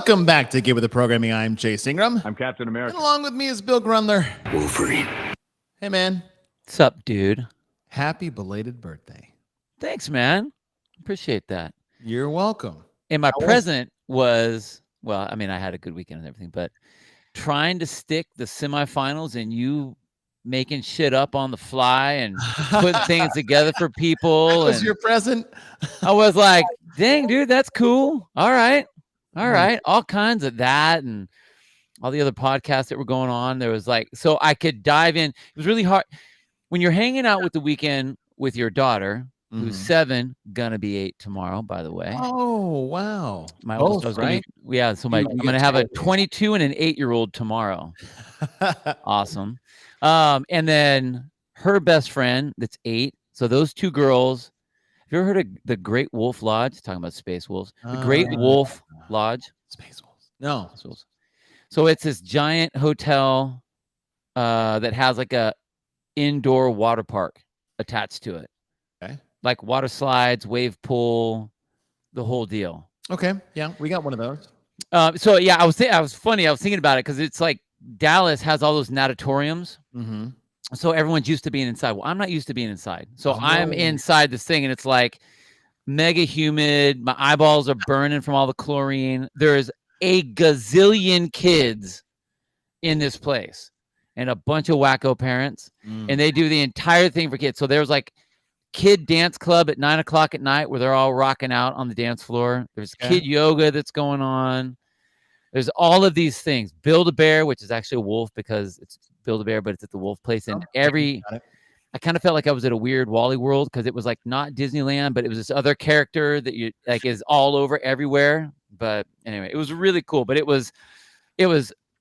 Welcome back to Get With The Programming. I'm Chase Ingram. I'm Captain America. And along with me is Bill Grundler. Wolverine. Hey, man. What's up, dude? Happy belated birthday. Thanks, man. Appreciate that. You're welcome. And my present was, well, I mean, I had a good weekend and everything, but trying to stick the semifinals and you making shit up on the fly and putting things together for people. That was your present? I was like, dang, dude, that's cool. All right. All kinds of that and all the other podcasts that were going on. There was like, so I could dive in. It was really hard when you're hanging out with the weekend with your daughter, who's 7, gonna be 8 tomorrow, by the way. Oh, wow. My oldest was right? So I'm gonna have a 22 and an 8-year-old tomorrow. Awesome. And then her best friend that's 8. So those 2 girls. Have you ever heard of the Great Wolf Lodge? Talking about space wolves. The Great Wolf Lodge. Space wolves. No. Space wolves. So it's this giant hotel that has like a indoor water park attached to it. Okay. Like water slides, wave pool, the whole deal. Okay. Yeah, we got one of those. So yeah, I was thinking about it because it's like Dallas has all those natatoriums. Mm-hmm. So everyone's used to being inside. Well, I'm not used to being inside. So I'm inside this thing and it's like mega humid. My eyeballs are burning from all the chlorine. There's a gazillion kids in this place and a bunch of wacko parents. And they do the entire thing for kids. So there's like kid dance club at 9:00 at night where they're all rocking out on the dance floor. There's kid yoga that's going on. There's all of these things. Build-A-Bear, which is actually a wolf because it's Build-A-Bear, but it's at the wolf place. And I kind of felt like I was at a weird Wally World because it was like not Disneyland, but it was this other character that you like is all over everywhere. But anyway, it was really cool. But it was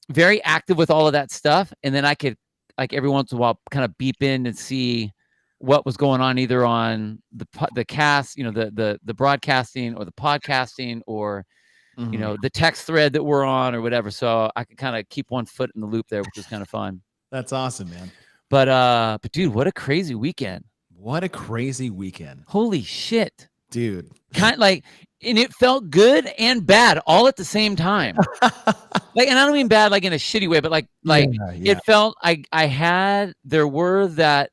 very active with all of that stuff. And then I could like every once in a while kind of beep in and see what was going on either on the cast, the broadcasting or the podcasting or the text thread that we're on or whatever. So I could kind of keep one foot in the loop there, which was kind of fun. That's awesome, man. But dude, what a crazy weekend. What a crazy weekend. Holy shit. Dude. Kind of like, and it felt good and bad all at the same time. Like, and I don't mean bad like in a shitty way, but like it felt there were that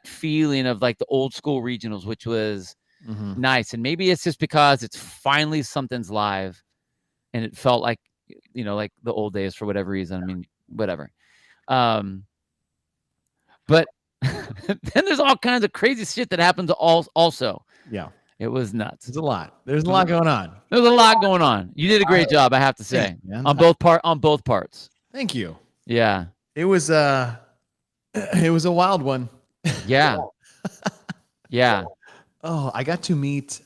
feeling of like the old school regionals, which was nice. And maybe it's just because it's finally something's live and it felt like, like the old days for whatever reason. I mean, whatever. But then there's all kinds of crazy shit that happens also. Yeah. It was nuts. There's a lot. There's a lot going on. There's a lot going on. You did a great job, I have to say. Yeah, on both parts. Thank you. Yeah. It was a wild one. Yeah. Yeah. Oh, I got to meet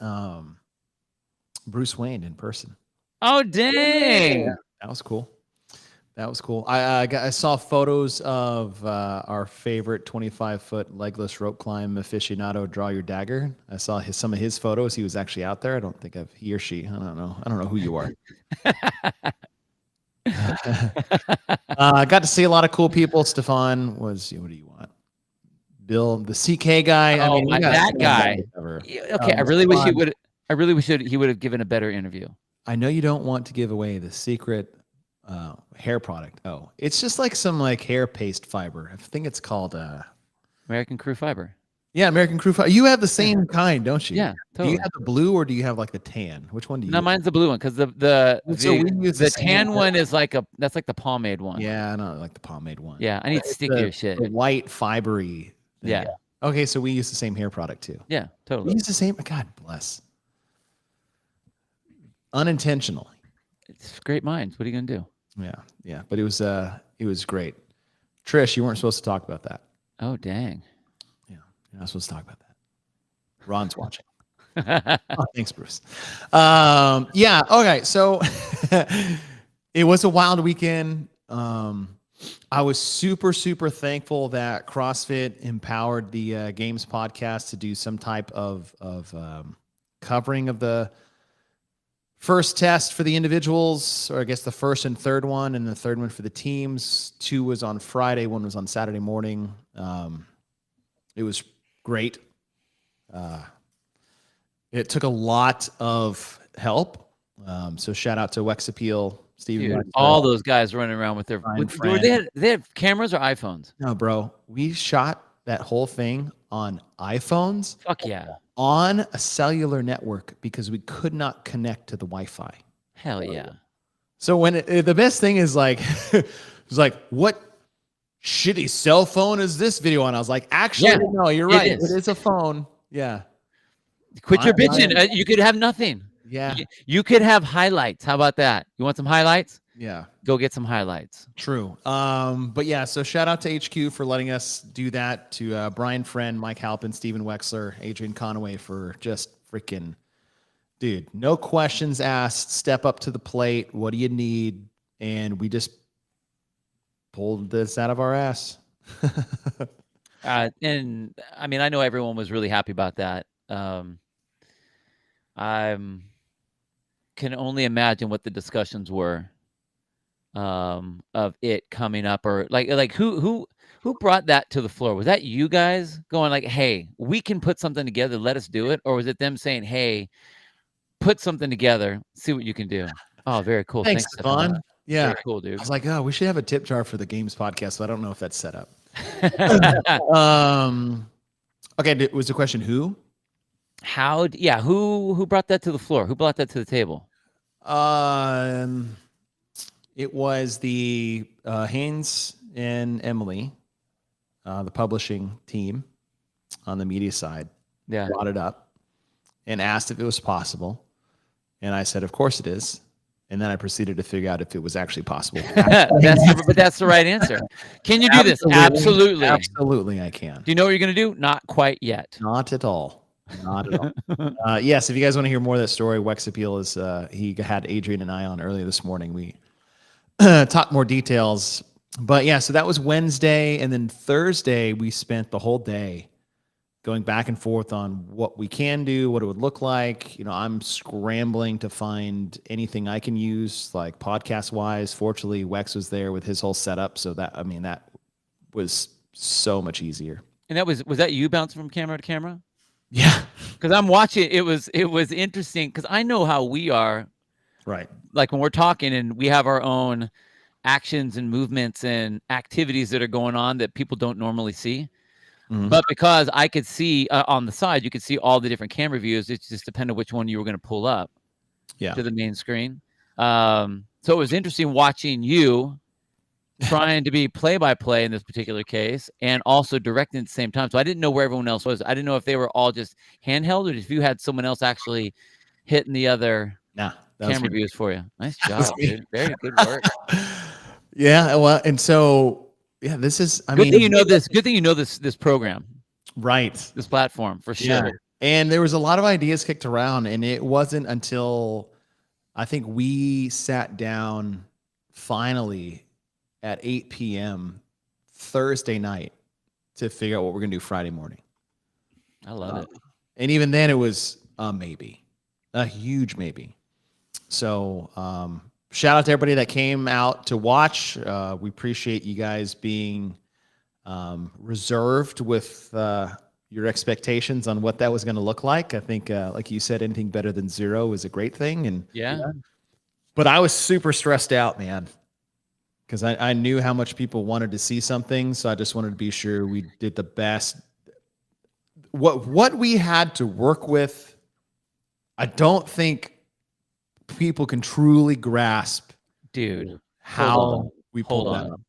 Bruce Wayne in person. Oh, dang. Yeah, that was cool. I saw photos of our favorite 25-foot legless rope climb aficionado draw your dagger. I saw some of his photos. He was actually out there. I don't think he or she. I don't know who you are. I got to see a lot of cool people. Stefan was. What do you want? Bill, the CK guy. Oh, that guy. Okay, I really wish he would have given a better interview. I know you don't want to give away the secret hair product. Oh, it's just like some like hair paste fiber. I think it's called American Crew Fiber. Yeah, American Crew Fiber. You have the same kind, don't you? Yeah, totally. Do you have the blue or do you have like the tan? Which one do you? No, mine's the blue one because the tan one is like that's like the pomade one. Yeah, I don't like the pomade one. Yeah, I need stickier shit. The white fibery thing. Yeah. Okay, so we use the same hair product too. Yeah, totally. We use the same. God bless. Unintentional. It's great minds. What are you gonna do? Yeah, but it was great. Trish, you weren't supposed to talk about that. Oh, dang. Yeah, you're not supposed to talk about that. Ron's watching. Oh, thanks, Bruce. Yeah. Okay. So it was a wild weekend. I was super, super thankful that CrossFit empowered the Games podcast to do some type of covering of the first test for the individuals, or I guess the first and third one, and the third one for the teams. 2 was on Friday, 1 was on Saturday morning. It was great. It took a lot of help. So shout out to Wex Appeal, Steven. Dude, all those guys running around with their they had cameras or iPhones? No, bro. We shot that whole thing on iPhones. Fuck yeah. On a cellular network because we could not connect to the Wi-Fi. Hell yeah. So when the best thing is like, it was like, what shitty cell phone is this video on? I was like, actually, no, you're right. It is a phone. Yeah. Quit your bitching. You could have nothing. Yeah. You could have highlights. How about that? You want some highlights? Yeah. Go get some highlights. True. But yeah, so shout out to HQ for letting us do that, to Brian Friend, Mike Halpin, Steven Wexler, Adrian Conaway for just freaking, dude, no questions asked, step up to the plate. What do you need? And we just pulled this out of our ass. And I mean, I know everyone was really happy about that. I can only imagine what the discussions were of it coming up, or like who brought that to the floor? Was that you guys going like, hey, we can put something together, let us do it? Or was it them saying, hey, put something together, see what you can do? Oh, very cool. Thanks, Stefan. Yeah. Very cool, dude. I was like, oh, we should have a tip jar for the Games podcast, but I don't know if that's set up. Okay, was the question who? Who brought that to the floor? Who brought that to the table? It was the Haynes and Emily, the publishing team on the media side. Yeah, brought it up and asked if it was possible, and I said, of course it is. And then I proceeded to figure out if it was actually possible. But that's the right answer. Can you do this? Absolutely. Absolutely, I can. Do you know what you're going to do? Not quite yet. Not at all. Not at all. Yes, if you guys want to hear more of that story, Wex Appeal is, he had Adrian and I on earlier this morning. We talked more details. But yeah, so that was Wednesday. And then Thursday, we spent the whole day going back and forth on what we can do, what it would look like. You know, I'm scrambling to find anything I can use, like podcast wise. Fortunately, Wex was there with his whole setup. So that was so much easier. And was that you bouncing from camera to camera? Yeah. Because I'm watching, it was interesting because I know how we are. Right. Like when we're talking and we have our own actions and movements and activities that are going on that people don't normally see. Mm-hmm. But because I could see on the side, you could see all the different camera views. It just depended which one you were going to pull up to the main screen. So it was interesting watching you trying to be play-by-play in this particular case and also directing at the same time. So I didn't know where everyone else was. I didn't know if they were all just handheld or if you had someone else actually hitting the other camera views for you. Nice job, dude. Very good work. Yeah, well, and so yeah, this is. Good thing you know this. Good thing you know this program, right? This platform for sure. Yeah. And there was a lot of ideas kicked around, and it wasn't until I think we sat down finally at 8 p.m. Thursday night to figure out what we're gonna do Friday morning. I love it. And even then, it was a maybe, a huge maybe. So. Shout out to everybody that came out to watch. We appreciate you guys being reserved with your expectations on what that was going to look like. I think, like you said, anything better than 0 is a great thing. And but I was super stressed out, man, because I knew how much people wanted to see something. So I just wanted to be sure we did the best. What we had to work with, I don't think people can truly grasp, dude, how we pulled that up.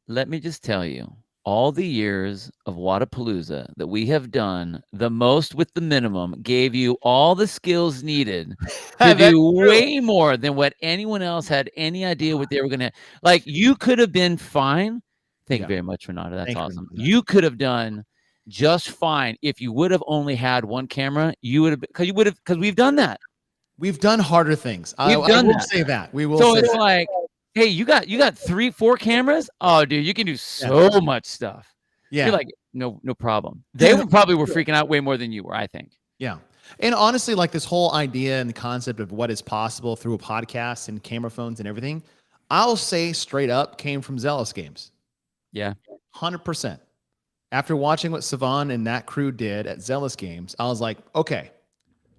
Let me just tell you, all the years of Wadapalooza that we have done, the most with the minimum, gave you all the skills needed to do way more than what anyone else had any idea what they were going to. Like, you could have been fine. Thank you very much, Renata. That's awesome. You could have done just fine. If you would have only had one camera, you would have, because we've done that. We've done harder things. I will say that. We will So say it's that. like, hey, you got 3-4 cameras? Oh, dude, you can do so much stuff. Yeah. You're like, no problem. They probably were freaking out way more than you were, I think. Yeah. And honestly, like this whole idea and the concept of what is possible through a podcast and camera phones and everything, I'll say straight up came from Zealous Games. Yeah. 100%. After watching what Savan and that crew did at Zealous Games, I was like, okay,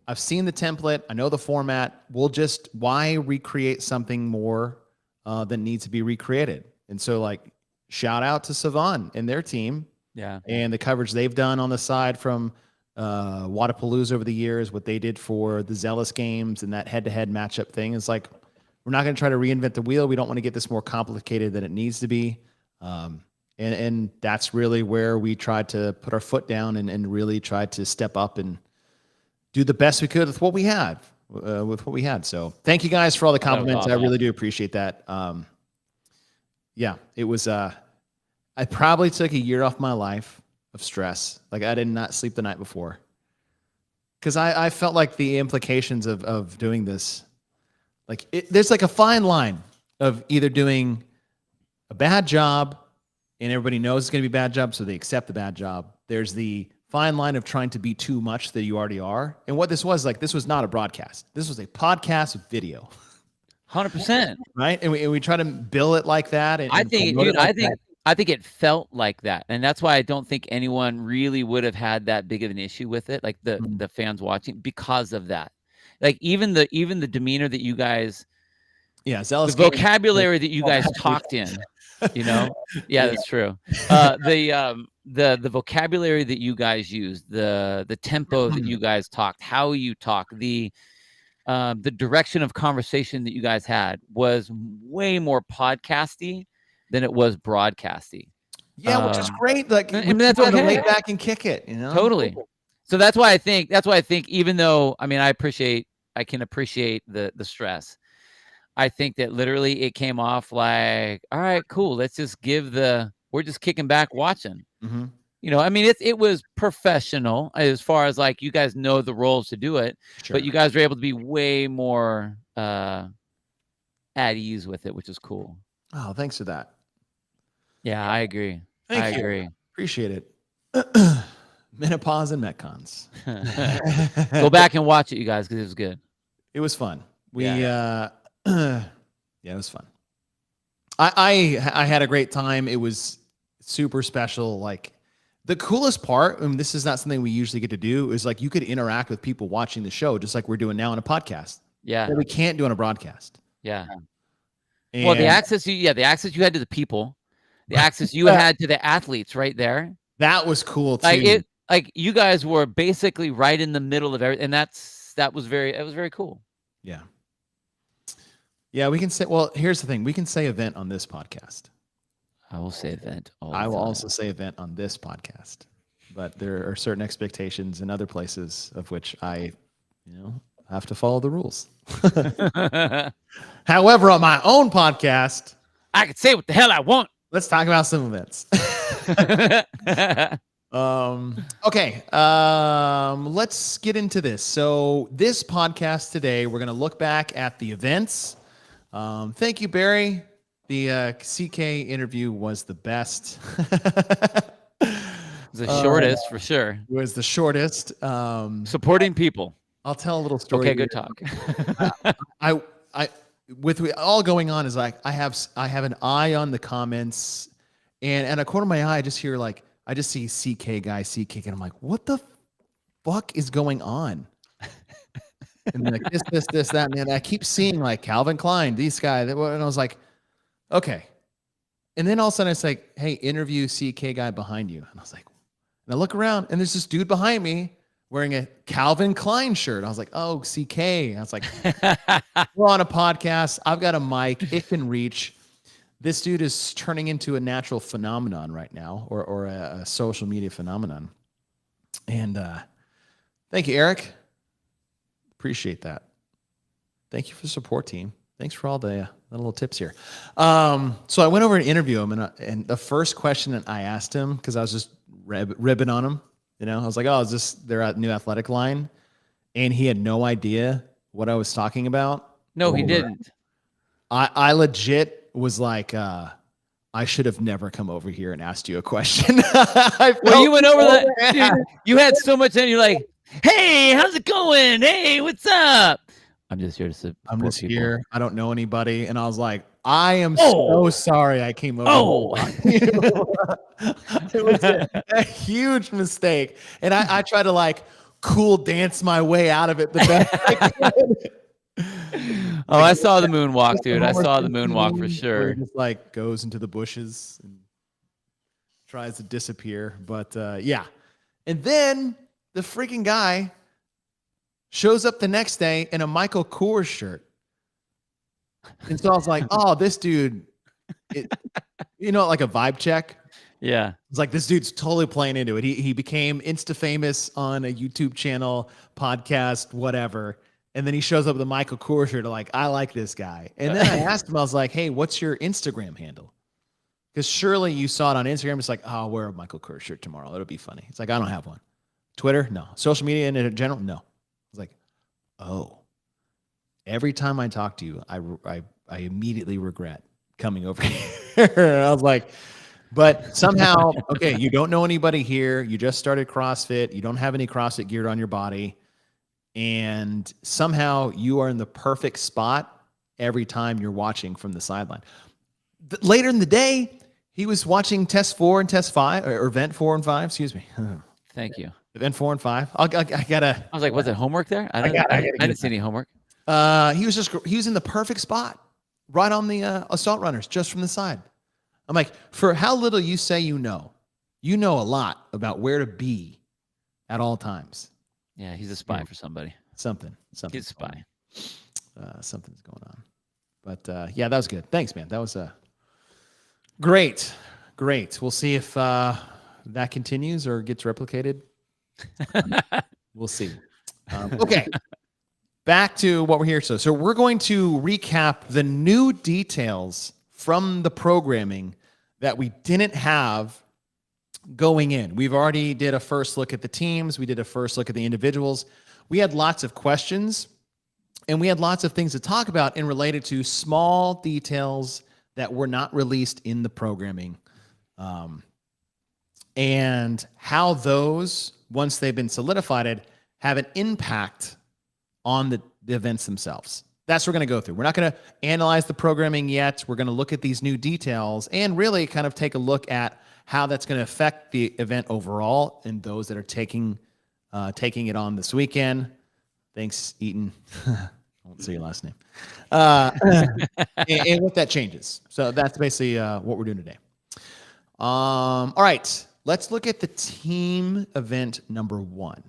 I've seen the template. I know the format. Why recreate something more that needs to be recreated? And so like, shout out to Savan and their team. Yeah. And the coverage they've done on the side from Wadapalooza over the years, what they did for the Zealous Games and that head-to-head matchup thing is like, we're not going to try to reinvent the wheel. We don't want to get this more complicated than it needs to be. And that's really where we tried to put our foot down and really tried to step up and do the best we could with what we had. So thank you guys for all the compliments. Awesome. I really do appreciate that. Yeah, it was, I probably took a year off my life of stress. Like I did not sleep the night before because I felt like the implications of doing this, like there's like a fine line of either doing a bad job and everybody knows it's going to be a bad job, so they accept the bad job. There's the fine line of trying to be too much that you already are. And what this was, like, this was not a broadcast. This was a podcast with video. 100%. Right? And we try to bill it like that. And I think it felt like that. And that's why I don't think anyone really would have had that big of an issue with it, like the fans watching, because of that. Like even the demeanor that you guys, Zealous the vocabulary that you guys talked in, that's true. The vocabulary that you guys used, the tempo that you guys talked, how you talk, the direction of conversation that you guys had was way more podcasty than it was broadcasty. Yeah, which is great. Like, I mean, that's okay. Lay back and kick it, you know. Totally. So that's why I think, even though, I mean, I can appreciate the stress. I think that literally it came off like, all right, cool. Let's just we're just kicking back watching. Mm-hmm. You know, I mean, it was professional as far as like you guys know the roles to do it, but you guys were able to be way more at ease with it, which is cool. Oh, thanks for that. Yeah, I agree. I agree. Appreciate it. Menopause and Metcons. Go back and watch it, you guys, because it was good. It was fun. It was fun. I had a great time. It was super special. Like the coolest part, and this is not something we usually get to do, is like you could interact with people watching the show just like we're doing now on a podcast. Yeah. That we can't do on a broadcast. Yeah. And well, the access you had to the people, the access you had to the athletes right there. That was cool too. Like you guys were basically right in the middle of everything, and it was very cool. Yeah. Yeah, we can say, well, here's the thing. We can say event on this podcast. I will say event. I will also say event on this podcast. But there are certain expectations in other places of which I, have to follow the rules. However, on my own podcast, I can say what the hell I want. Let's talk about some events. Okay. Let's get into this. So this podcast today, we're going to look back at the events. Thank you, Barry. The CK interview was the best. The shortest for sure. It was the shortest. Supporting people. I'll tell a little story. Okay, good talk. With all going on is like I have an eye on the comments, and a corner of my eye, I just hear like I just see CK guy, and I'm like, what the fuck is going on? And like this, that, man. I keep seeing like Calvin Klein, these guys, and I was like, okay. And then all of a sudden it's like, hey, interview CK guy behind you. And I was like, and I look around and there's this dude behind me wearing a Calvin Klein shirt. I was like, oh, CK. I was like, we're on a podcast. I've got a mic. It can reach. This dude is turning into a natural phenomenon right now, or a social media phenomenon. And thank you, Eric. Appreciate that. Thank you for the support, team. Thanks for all the little tips here. So I went over and interviewed him, and the first question that I asked him, because I was just ribbon on him. You know, I was like, oh, is this their new athletic line? And he had no idea what I was talking about. No, he didn't. I legit was like, I should have never come over here and asked you a question. Well, you went over that. Dude, you had so much in. You're like, hey, how's it going? Hey, what's up? I'm just here to support I'm just people. here. I don't know anybody. And I was like, I am so sorry I came over. It was a huge mistake. And I try to like cool dance my way out of it the best I could. Oh, I saw the moonwalk, dude. I saw the moonwalk for sure. Just like goes into the bushes and tries to disappear. But yeah. And then the freaking guy shows up the next day in a Michael Kors shirt. And so I was like, oh, this dude, like a vibe check. Yeah. It's like, this dude's totally playing into it. He became Insta famous on a YouTube channel, podcast, whatever. And then he shows up with a Michael Kors shirt. Like, I like this guy. And then I asked him, I was like, hey, what's your Instagram handle? Because surely you saw it on Instagram. It's like, oh, I'll wear a Michael Kors shirt tomorrow. It'll be funny. It's like, I don't have one. Twitter? No. Social media in general? No. I was like, oh. Every time I talk to you, I immediately regret coming over here. I was like, but somehow, okay, you don't know anybody here. You just started CrossFit. You don't have any CrossFit gear on your body. And somehow you are in the perfect spot every time you're watching from the sideline. Later in the day, he was watching test 4 and test 5, or event 4 and 5, excuse me. Thank you. Event 4 and 5. I was like, was it homework there? I didn't see any homework. He was in the perfect spot, right on the assault runners, just from the side. I'm like, for how little you say you know a lot about where to be at all times. Yeah, he's a spy for somebody. Something. He's a spy. Something's going on. But yeah, that was good. Thanks, man. That was great. We'll see if that continues or gets replicated. We'll see. Okay. Back to what we're here. So we're going to recap the new details from the programming that we didn't have going in. We've already did a first look at the teams. We did a first look at the individuals. We had lots of questions and we had lots of things to talk about in related to small details that were not released in the programming. And how those, once they've been solidified, have an impact on the events themselves. That's what we're going to go through. We're not going to analyze the programming yet. We're going to look at these new details and really kind of take a look at how that's going to affect the event overall and those that are taking it on this weekend. Thanks, Eaton. I won't say your last name. And what that changes. So that's basically what we're doing today. All right. Let's look at the team event number 1.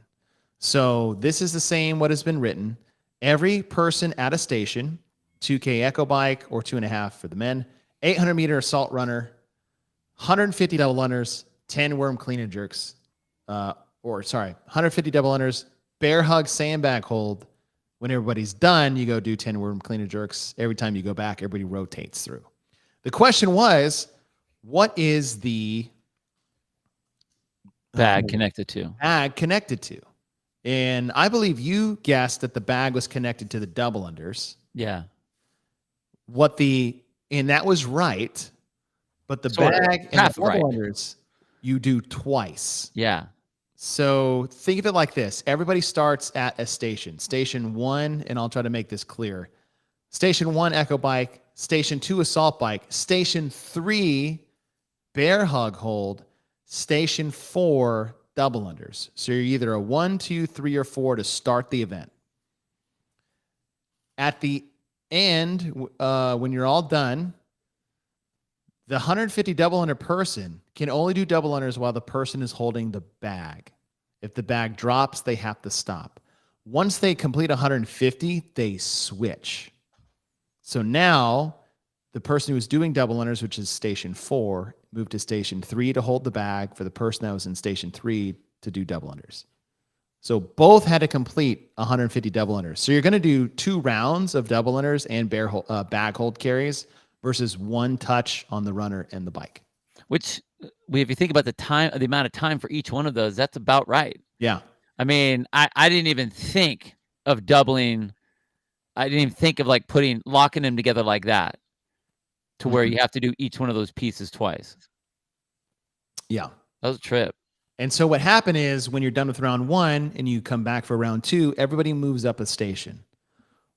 So this is the same what has been written. Every person at a station, 2K echo bike or 2.5 for the men, 800-meter assault runner, 150 double unders, 10 worm clean and jerks, 150 double unders, bear hug, sandbag hold. When everybody's done, you go do 10 worm clean and jerks. Every time you go back, everybody rotates through. The question was, what is the bag connected to? And I believe you guessed that the bag was connected to the double unders. Yeah. And that was right, but the bag and the double unders you do twice. Yeah. So think of it like this. Everybody starts at a station. Station 1, and I'll try to make this clear. Station 1, echo bike. Station 2, assault bike. Station 3, bear hug hold. Station 4, double unders. So you're either a 1, 2, 3, or 4 to start the event. At the end, when you're all done, the 150 double under person can only do double unders while the person is holding the bag. If the bag drops, they have to stop. Once they complete 150, they switch. So now the person who was doing double unders, which is station 4, moved to station 3 to hold the bag for the person that was in station 3 to do double unders. So both had to complete 150 double unders. So you're going to do 2 rounds of double unders and bag hold carries versus 1 touch on the runner and the bike. Which if you think about the amount of time for each one of those, that's about right. Yeah. I mean, I didn't even think of doubling. I didn't even think of like locking them together like that to where you have to do each one of those pieces twice. Yeah. That was a trip. And so what happened is when you're done with round 1 and you come back for round 2, everybody moves up a station.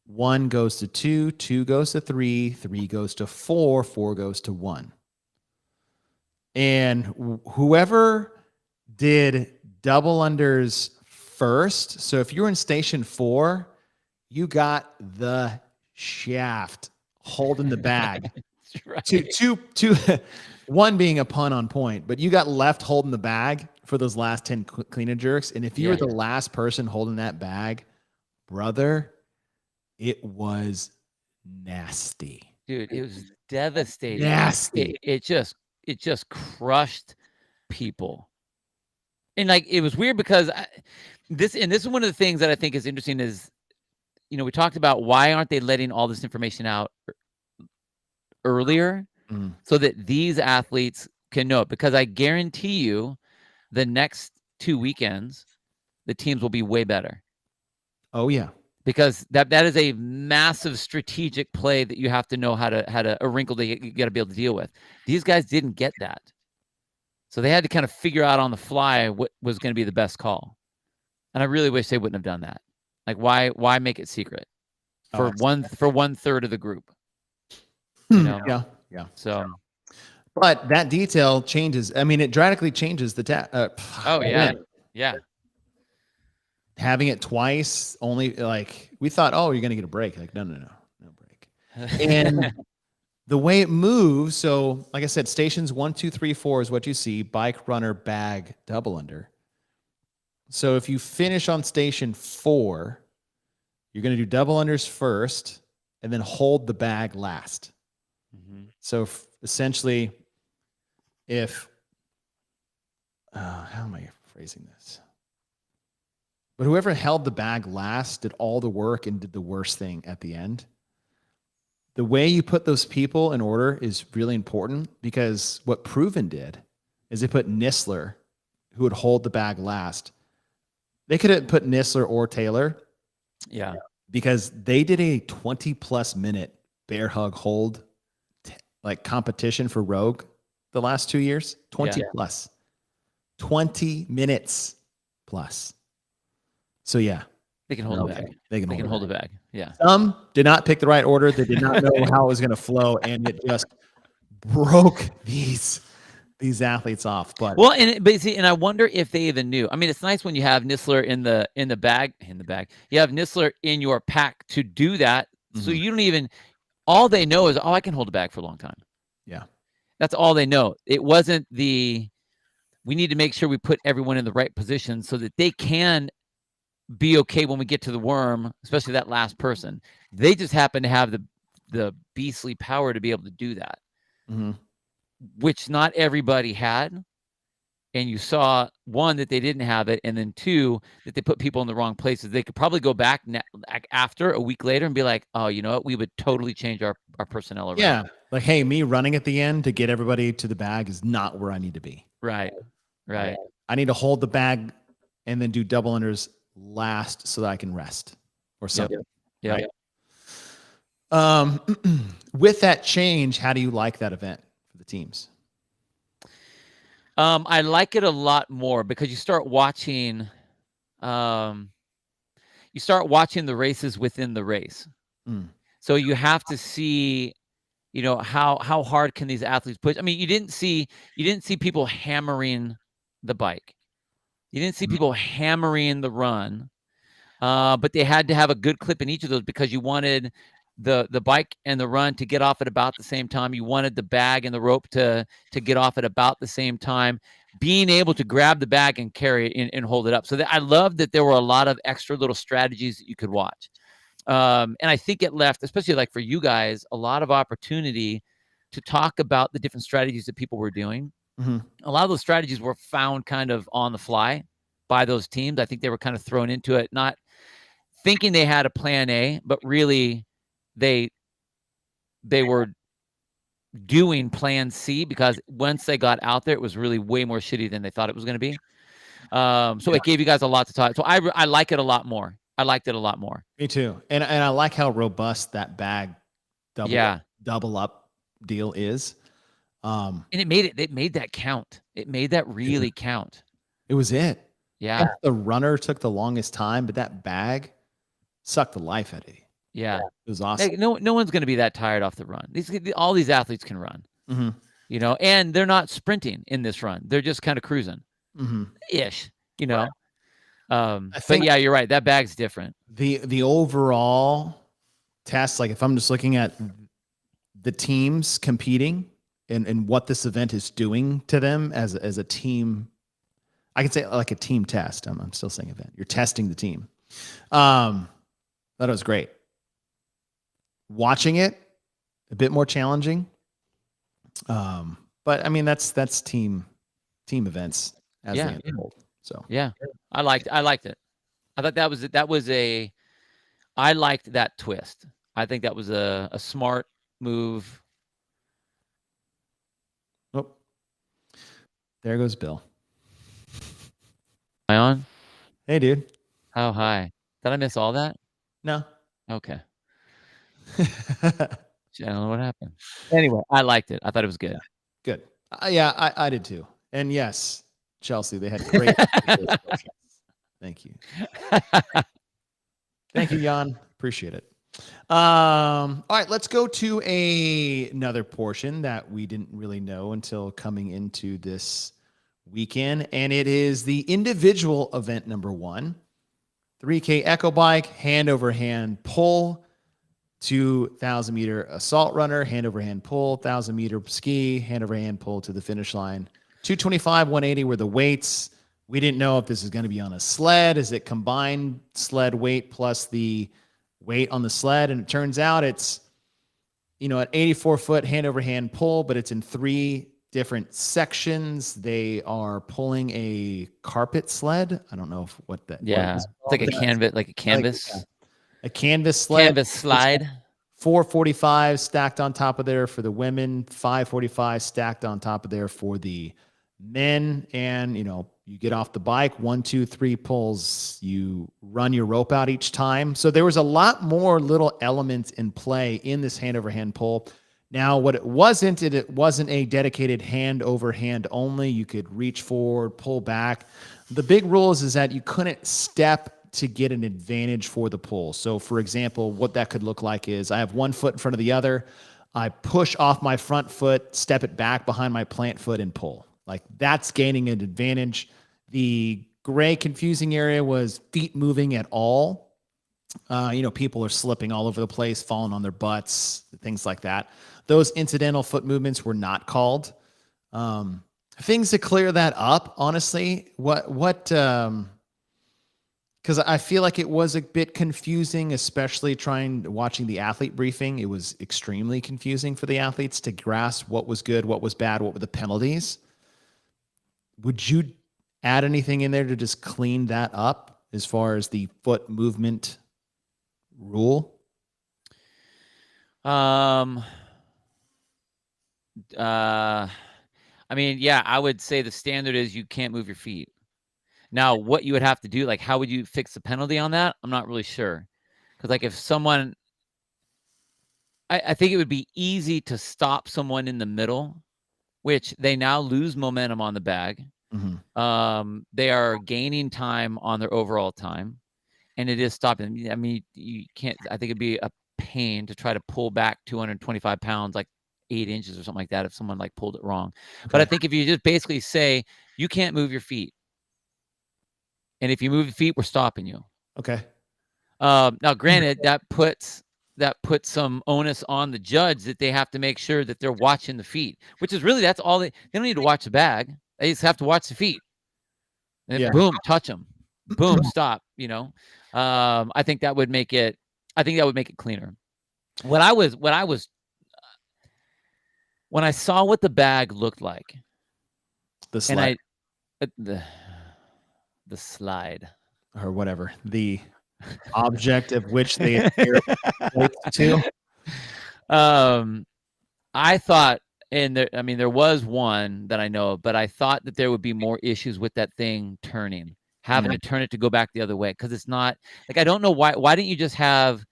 1 goes to 2, 2 goes to 3, 3 goes to 4, 4 goes to 1. And whoever did double unders first, so if you're in station 4, you got the shaft holding the bag. Right. Two, 1 being a pun on point, but you got left holding the bag for those last 10 clean and jerks. And if you were the last person holding that bag, brother, it was nasty. Dude, it was devastating. Nasty. It just crushed people. And like, it was weird because this is one of the things that I think is interesting is, we talked about why aren't they letting all this information out earlier so that these athletes can know it? Because I guarantee you the next 2 weekends, the teams will be way better. Oh yeah. Because that is a massive strategic play that you have to know how to a wrinkle that you got to be able to deal with. These guys didn't get that. So they had to kind of figure out on the fly what was going to be the best call. And I really wish they wouldn't have done that. Like, why make it secret for one third of the group? Yeah. So, but that detail changes. I mean, it drastically changes the yeah. Having it twice, only like we thought, oh, you're gonna get a break. Like, no break. And the way it moves, so like I said, stations 1, 2, 3, 4 is what you see: bike, runner, bag, double under. So if you finish on station 4, you're going to do double unders first and then hold the bag last. So essentially, if how am I phrasing this? But whoever held the bag last did all the work and did the worst thing at the end. The way you put those people in order is really important, because what Proven did is they put Nistler, who would hold the bag last. They could have put Nistler or Taylor. Yeah. Because they did a 20+ minute bear hug hold like competition for Rogue the last 2 years. 20 plus. 20 minutes plus. So yeah. They can hold the bag. They can hold the bag. Yeah. Some did not pick the right order. They did not know how it was going to flow, and it just broke these athletes off. But and I wonder if they even knew. I mean, it's nice when you have Nistler in the bag. You have Nistler in your pack to do that. So you don't even. All they know is, I can hold a bag for a long time. Yeah. That's all they know. It wasn't we need to make sure we put everyone in the right position so that they can be okay when we get to the worm, especially that last person. They just happen to have the beastly power to be able to do that, which not everybody had. And you saw, 1, that they didn't have it, and then 2, that they put people in the wrong places. They could probably go back after a week later and be like, oh, you know what? We would totally change our personnel around. Yeah. Like, hey, me running at the end to get everybody to the bag is not where I need to be. Right. I need to hold the bag and then do double unders last so that I can rest or something. Yeah. Right? With that change, how do you like that event for the teams? I like it a lot more because you start watching the races within the race. So you have to see, how hard can these athletes push? I mean, you didn't see people hammering the bike. You didn't see people hammering the run. But they had to have a good clip in each of those because you wanted the bike and the run to get off at about the same time. You wanted the bag and the rope to get off at about the same time. Being able to grab the bag and carry it and hold it up. So I love that there were a lot of extra little strategies that you could watch. And I think it left, especially like for you guys, a lot of opportunity to talk about the different strategies that people were doing. A lot of those strategies were found kind of on the fly by those teams. I think they were kind of thrown into it, not thinking they had a plan A, but really they were doing plan C, because once they got out there, it was really way more shitty than they thought it was going to be. So it gave you guys a lot to talk. So I like it a lot more. I liked it a lot more. Me too. And I like how robust that bag double up deal is. And it made that count. It made that really count. It was it. Yeah. And the runner took the longest time, but that bag sucked the life out of you. Yeah. It was awesome. Like, no one's going to be that tired off the run. All these athletes can run, Mm-hmm. And they're not sprinting in this run. They're just kind of cruising ish, Right. But yeah, you're right. That bag's different. The overall test, like if I'm just looking at the teams competing and what this event is doing to them as a team, I can say like a team test. I'm still saying event. You're testing the team. That was great. Watching it, a bit more challenging. But I mean that's team events as they unfold. So yeah, I liked it. I thought I liked that twist. I think that was a smart move. Oh, there goes Bill. Am I on? Hey, dude. Oh, hi. Did I miss all that? No. Okay. I don't know what happened. Anyway, I liked it. I thought it was good. Good. Yeah, I did too. And yes, Chelsea, they had great. Thank you. Thank you, Jan. Appreciate it. All right, let's go to another portion that we didn't really know until coming into this weekend, and it is the individual event number 1, 3K Echo Bike, hand over hand pull, 2,000 meter assault runner, hand over hand pull, 1,000 meter ski, hand over hand pull to the finish line. 225, 180 were the weights. We didn't know if this is going to be on a sled. Is it combined sled weight plus the weight on the sled? And it turns out it's, an 84-foot hand over hand pull, but it's in 3 different sections. They are pulling a carpet sled. I don't know what that. Yeah, it's like a canvas, a canvas sled. Canvas slide. 445 stacked on top of there for the women, 545 stacked on top of there for the men. And, you get off the bike, 1, 2, 3 pulls, you run your rope out each time. So there was a lot more little elements in play in this hand over hand pull. Now, what it wasn't a dedicated hand over hand only. You could reach forward, pull back. The big rules is that you couldn't step to get an advantage for the pull. So for example, what that could look like is I have one foot in front of the other. I push off my front foot, step it back behind my plant foot and pull. Like that's gaining an advantage. The gray confusing area was feet moving at all. People are slipping all over the place, falling on their butts, things like that. Those incidental foot movements were not called. Things to clear that up, honestly. Because I feel like it was a bit confusing, especially watching the athlete briefing. It was extremely confusing for the athletes to grasp what was good, what was bad, what were the penalties. Would you add anything in there to just clean that up as far as the foot movement rule? I mean, yeah, I would say the standard is you can't move your feet. Now, what you would have to do, like, how would you fix the penalty on that? I'm not really sure. Because, like, if someone, I think it would be easy to stop someone in the middle, which they now lose momentum on the bag. Mm-hmm. They are gaining time on their overall time, and it is stopping them. I mean, you can't, I think it'd be a pain to try to pull back 225 pounds, like 8 inches or something like that, if someone like pulled it wrong. Okay. But I think if you just basically say, you can't move your feet, and if you move your feet, we're stopping you. Okay. Now, granted, that puts some onus on the judge that they have to make sure that they're watching the feet, which is really, that's all they don't need to watch the bag. They just have to watch the feet. And boom, touch them. Boom, stop. I think that would make it cleaner. When I saw what the bag looked like, the slide, the slide or whatever, the object of which they adhere to. I thought And there, I mean, there was one that I know of, but I thought that there would be more issues with that thing turning, having to turn it to go back the other way, because it's not like, I don't know why didn't you just have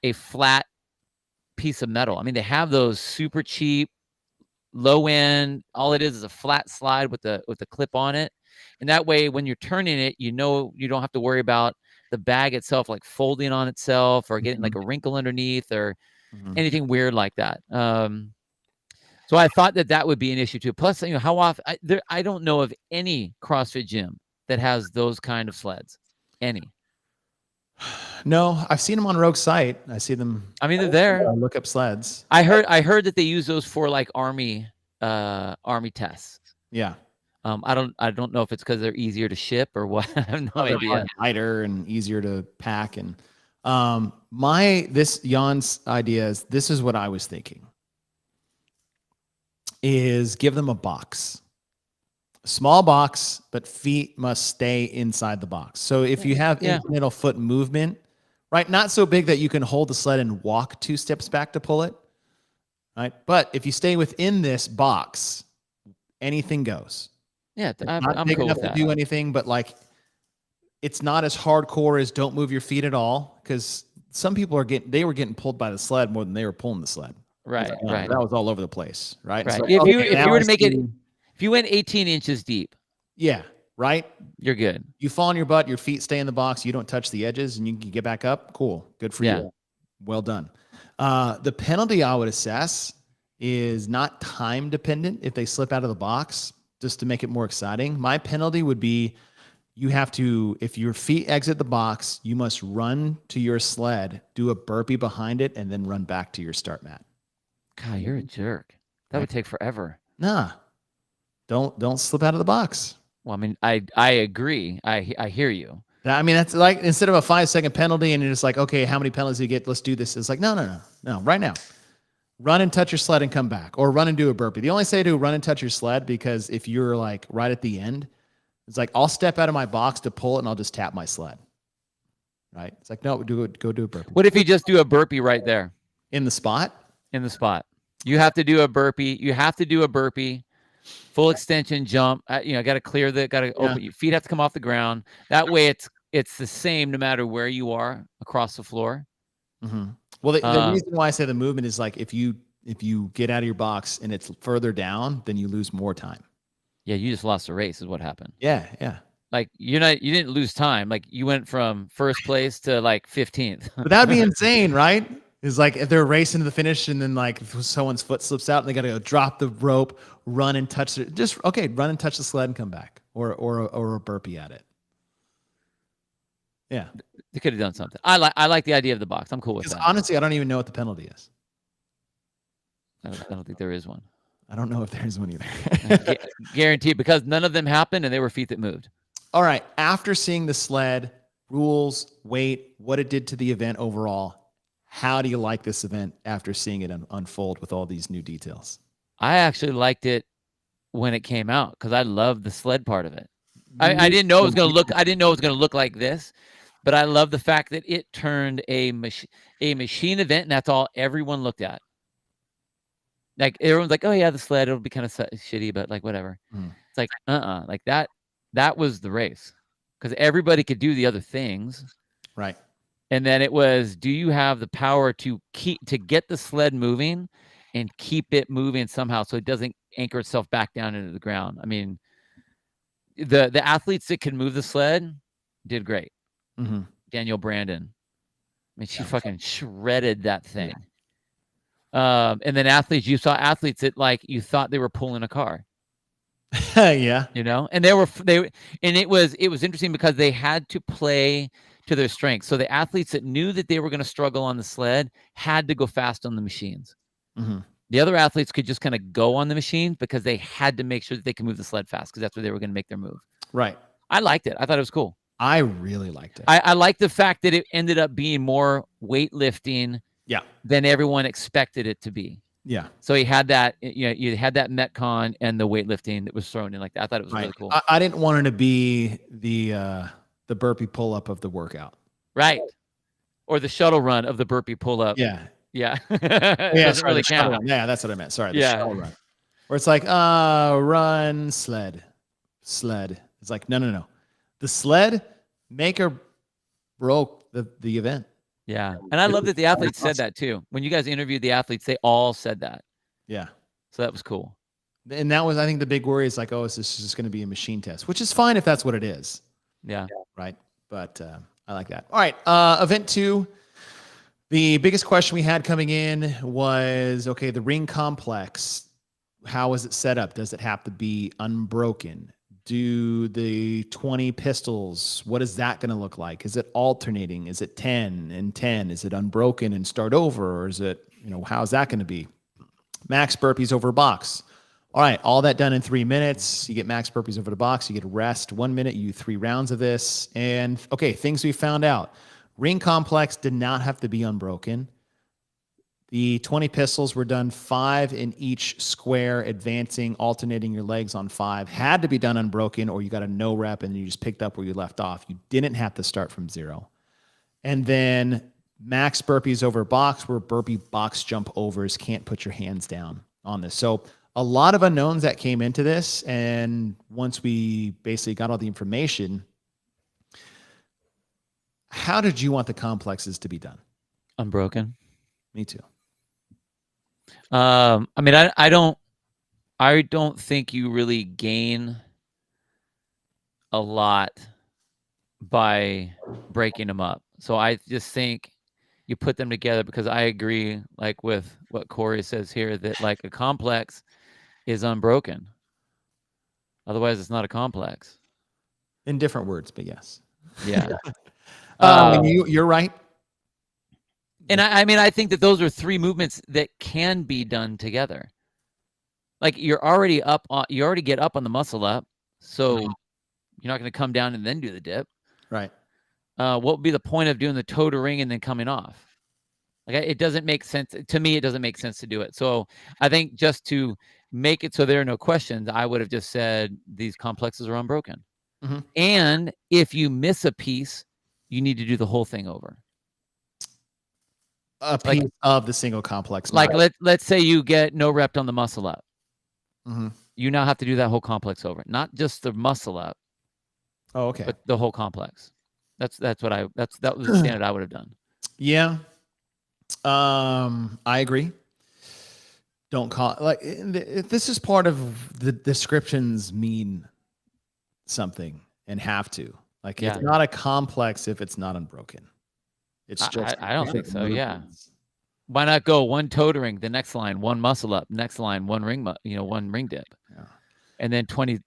a flat piece of metal? I mean, they have those super cheap, low end. All it is a flat slide with the clip on it, and that way when you're turning it, you know, you don't have to worry about the bag itself like folding on itself or getting like a wrinkle underneath or anything weird like that. So I thought that would be an issue too. Plus, you know, how often I don't know of any CrossFit gym that has those kind of sleds. Any. No, I've seen them on Rogue's site. I see them. I mean, they're there. Look up sleds. I heard that they use those for like army tests. Yeah. I don't know if it's because they're easier to ship or what. I have no idea. Lighter and easier to pack. And Jan's idea is, this is what I was thinking, is give them a box. A small box, but feet must stay inside the box. So if you have incremental foot movement, right, not so big that you can hold the sled and walk 2 steps back to pull it, right? But if you stay within this box, anything goes. Yeah, I'm big cool enough with to do anything, but like, it's not as hardcore as don't move your feet at all, because some people were getting pulled by the sled more than they were pulling the sled. Right, right. That was all over the place, right? Right. So, If you were to make it, if you went 18 inches deep, yeah, right, you're good. You fall on your butt, your feet stay in the box, you don't touch the edges, and you can get back up. Cool, good for you. Well done. The penalty I would assess is not time dependent if they slip out of the box, just to make it more exciting. My penalty would be, you have to, if your feet exit the box, you must run to your sled, do a burpee behind it, and then run back to your start mat. God, you're a jerk. That would take forever. Nah, don't slip out of the box. Well, I mean, I agree. I hear you. I mean, that's like, instead of a 5-second penalty and you're just like, okay, how many penalties do you get? Let's do this. It's like, no, right now. Run and touch your sled and come back, or run and do a burpee. They only say to run and touch your sled because if you're like right at the end, it's like, I'll step out of my box to pull it and I'll just tap my sled. Right? It's like, no, go do a burpee. What if you just do a burpee right there? In the spot? In the spot. You have to do a burpee. You have to do a burpee. Full extension jump. You know, got to clear got to open. Your feet have to come off the ground. That way it's the same no matter where you are across the floor. Mm-hmm. Well, the reason why I say the movement is like, if you get out of your box and it's further down, then you lose more time. Yeah, you just lost the race is what happened. Yeah. Like you didn't lose time. Like you went from first place to like 15th. But that'd be insane, right? It's like if they're racing to the finish and then like someone's foot slips out and they got to go drop the rope, run and touch it. Run and touch the sled and come back, or a burpee at it. Yeah, they could have done something. I like the idea of the box. I'm cool with that. Honestly, I don't even know what the penalty is. I don't think there is one. I don't know if there is one either. Guaranteed, because none of them happened and they were feet that moved. All right. After seeing the sled, rules, weight, what it did to the event overall, how do you like this event after seeing it unfold with all these new details? I actually liked it when it came out because I loved the sled part of it. I didn't know it was going to look. I didn't know it was going to look like this, but I love the fact that it turned a machine event, and that's all everyone looked at. Like everyone's like, "Oh yeah, the sled. It'll be kind of shitty, but like whatever." It's like, like that. That was the race because everybody could do the other things, right? And then it was, do you have the power to get the sled moving and keep it moving somehow so it doesn't anchor itself back down into the ground? I mean, the athletes that could move the sled did great. Mm-hmm. Danielle Brandon, I mean, she fucking shredded that thing. Yeah. And then you saw athletes that like you thought they were pulling a car. Yeah, you know, and it was interesting because they had to play to their strengths. So the athletes that knew that they were going to struggle on the sled had to go fast on the machines. Mm-hmm. The other athletes could just kind of go on the machines because they had to make sure that they can move the sled fast because that's where they were going to make their move. Right. I liked it. I thought it was cool. I really liked it. I liked the fact that it ended up being more weightlifting than everyone expected it to be. Yeah. So you had that, you had that Metcon and the weightlifting that was thrown in like that. I thought it was really cool. I didn't want it to be the burpee pull up of the workout. Right. Or the shuttle run of the burpee pull up. Yeah. Yeah. Yeah. Really count. Yeah. That's what I meant. Sorry. The shuttle run. Where it's like, run, sled. It's like, no. The sled make or broke the event. Yeah. And I love that the athletes said that too. When you guys interviewed the athletes, they all said that. Yeah. So that was cool. And that was, I think, the big worry is like, oh, is this just going to be a machine test, which is fine if that's what it is. Yeah. Right. But I like that. All right. Event 2. The biggest question we had coming in was, okay, the ring complex, how is it set up? Does it have to be unbroken? Do the 20 pistols, what is that going to look like? Is it alternating? Is it 10 and 10? Is it unbroken and start over? Or is it, how's that going to be? Max burpees over box. All right, all that done in 3 minutes. You get max burpees over the box. You get rest 1 minute. You do 3 rounds of this. And, okay, things we found out. Ring complex did not have to be unbroken. The 20 pistols were done 5 in each square, advancing, alternating your legs on 5. Had to be done unbroken, or you got a no rep and you just picked up where you left off. You didn't have to start from 0. And then max burpees over box, where burpee box jump overs, can't put your hands down on this. So a lot of unknowns that came into this. And once we basically got all the information, how did you want the complexes to be done? Unbroken. Me too. I mean, I don't think you really gain a lot by breaking them up. So I just think you put them together, because I agree, like with what Corey says here, that like a complex is unbroken. Otherwise, it's not a complex. In different words, but yes. Yeah. You're right. And I mean, I think that those are 3 movements that can be done together. Like you already get up on the muscle up, so you're not going to come down and then do the dip. Right. What would be the point of doing the toe to ring and then coming off? Like it doesn't make sense to me. It doesn't make sense to do it. So I think just to make it so there are no questions, I would have just said these complexes are unbroken. Mm-hmm. And if you miss a piece, you need to do the whole thing over. A piece of the single complex. Like let's say you get no rep on the muscle up. Mm-hmm. You now have to do that whole complex over, not just the muscle up. Oh, okay. But the whole complex. That was the standard I would have done. Yeah. I agree. Don't call like this is part of the descriptions mean something and have to. Like it's not a complex if it's not unbroken. It's just I don't think so. Yeah. Why not go 1 toe to ring, the next line 1 muscle up, next line 1 ring, 1 ring dip, and then 20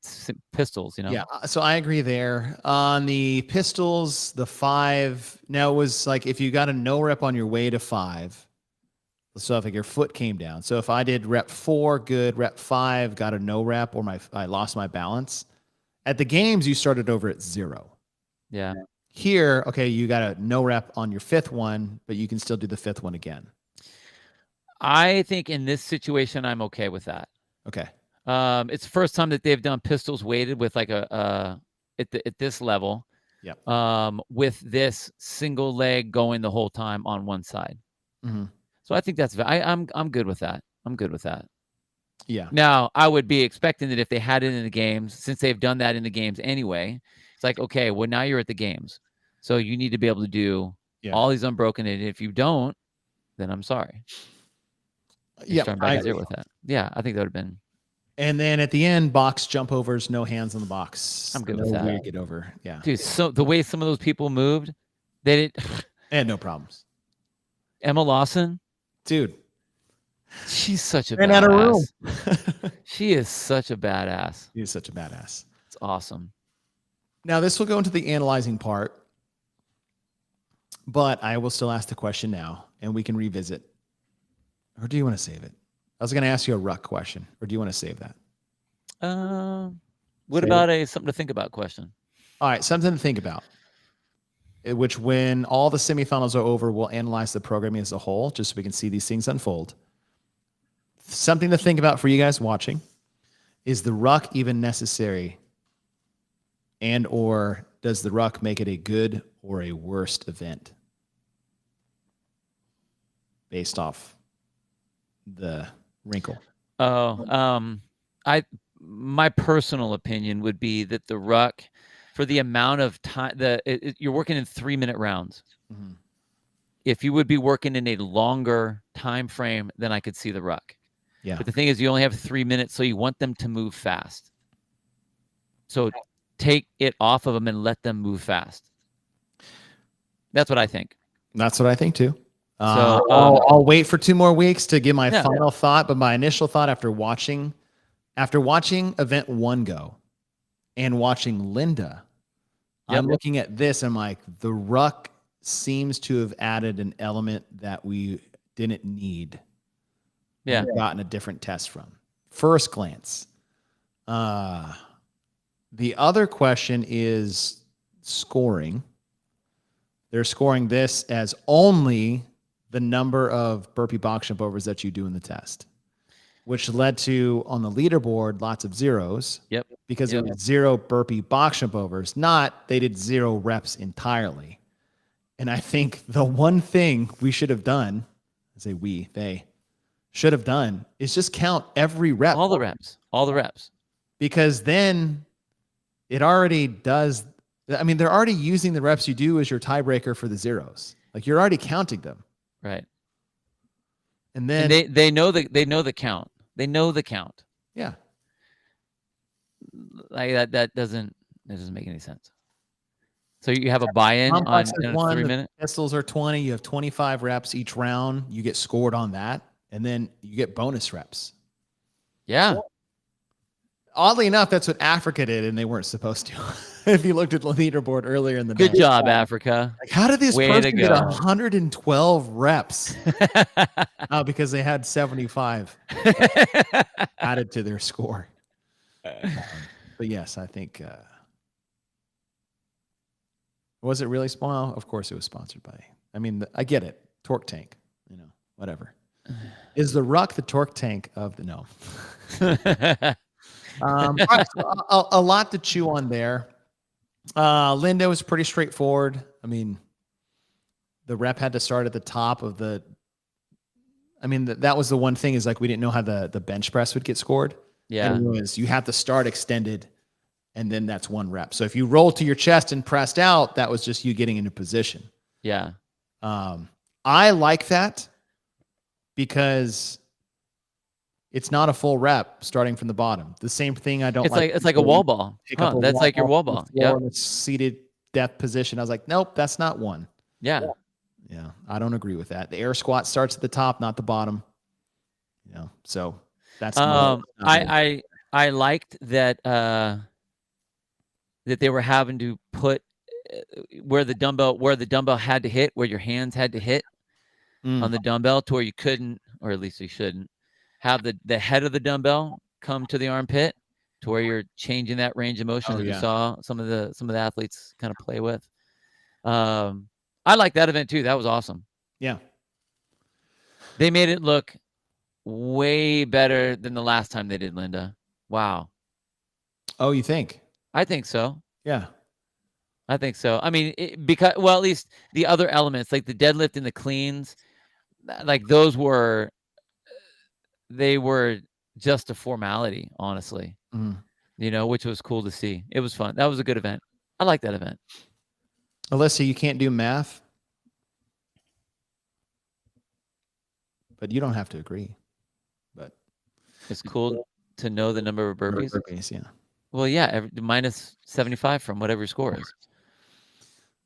pistols. Yeah. So I agree there. On the pistols, the 5. Now it was like if you got a no rep on your way to 5. So if like your foot came down. So if I did rep 4, good. Rep 5, got a no rep, or I lost my balance. At the games, you started over at 0. Yeah. Here, okay, you got a no rep on your 5th one, but you can still do the 5th one again. I think in this situation, I'm okay with that. Okay. It's the first time that they've done pistols weighted with like at this level. Yep. With this single leg going the whole time on one side. Mm-hmm. So I think I'm good with that. I'm good with that. Yeah. Now I would be expecting that if they had it in the games, since they've done that in the games anyway, it's like, okay, well now you're at the games. So you need to be able to do all these unbroken. And if you don't, then I'm sorry. Yeah, I agree with that. Yeah, I think that would have been. And then at the end, box jump overs, no hands on the box. I'm good with that. Weird get over. Yeah. Dude, so the way some of those people moved, they did. They had no problems. Emma Lawson. Dude. She's such a badass. Out of room. She is such a badass. She is such a badass. It's awesome. Now, this will go into the analyzing part, but I will still ask the question now, and we can revisit. Or do you want to save it? I was going to ask you a ruck question, or do you want to save that? What about a something to think about question? All right, something to think about. Which, when all the semifinals are over, we'll analyze the programming as a whole, just so we can see these things unfold. Something to think about for you guys watching: is the ruck even necessary? And or does the ruck make it a good or a worst event based off the wrinkle? Oh, my personal opinion would be that the ruck, for the amount of time you're working in 3-minute rounds. Mm-hmm. If you would be working in a longer time frame, then I could see the ruck. Yeah. But the thing is, you only have 3 minutes, so you want them to move fast. So take it off of them and let them move fast. That's what I think. That's what I think too. So I'll wait for 2 more weeks to give my final thought. But my initial thought after watching event 1 go and watching Linda, I'm looking at this. I'm like, the ruck seems to have added an element that we didn't need. Yeah. Gotten a different test from first glance. The other question is scoring. They're scoring this as only the number of burpee box jump overs that you do in the test, which led to, on the leaderboard, lots of zeros. Yep. Because it was 0 burpee box jump overs, not they did 0 reps entirely. And I think the one thing we should have done, I say they should have done, is just count every rep. All the reps. Because then it already does. I mean, they're already using the reps you do as your tiebreaker for the zeros. Like, you're already counting them. Right. And then they know the count. They know the count. Yeah. Like that doesn't make any sense. So you have a buy-in on 3 minutes. Pistols are 20. You have 25 reps each round. You get scored on that, and then you get bonus reps. Yeah. Oddly enough, that's what Africa did, and they weren't supposed to. If you looked at the leaderboard earlier in the Good night. job, Africa. Like, how did this person get go. 112 reps? Oh, because they had 75 added to their score. But yes, I think. Was it really sponsored? Of course, it was sponsored by. I mean, I get it. Torque Tank. Whatever. Is the ruck the torque tank of the no? All right, so a lot to chew on there. Linda was pretty straightforward. I mean, the rep had to start at the top of the. I mean, that was the one thing, is like, we didn't know how the bench press would get scored. Yeah. And it was, you have to start extended, and then that's 1 rep. So if you rolled to your chest and pressed out, that was just you getting into position. Yeah. I like that because it's not a full rep starting from the bottom. The same thing I don't like. It's like a wall ball. That's like your wall ball. Yeah. Seated depth position. I was like, nope, that's not 1. Yeah. Yeah. I don't agree with that. The air squat starts at the top, not the bottom. So that's I liked that that they were having to put where the dumbbell had to hit, where your hands had to hit on the dumbbell, to where you couldn't, or at least you shouldn't, have the head of the dumbbell come to the armpit, to where you're changing that range of motion that you saw some of the athletes kind of play with. I like that event too. That was awesome. Yeah. They made it look way better than the last time they did Linda. Wow. Oh, you think? I think so. Yeah. I think so. I mean, because, well, at least the other elements, like the deadlift and the cleans, like those were just a formality, honestly. Which was cool to see. It was fun. That was a good event. I like that event. Alyssa, you can't do math, but you don't have to agree. But it's cool to know the number of burpees. Yeah. Well, yeah, minus 75 from whatever your score is.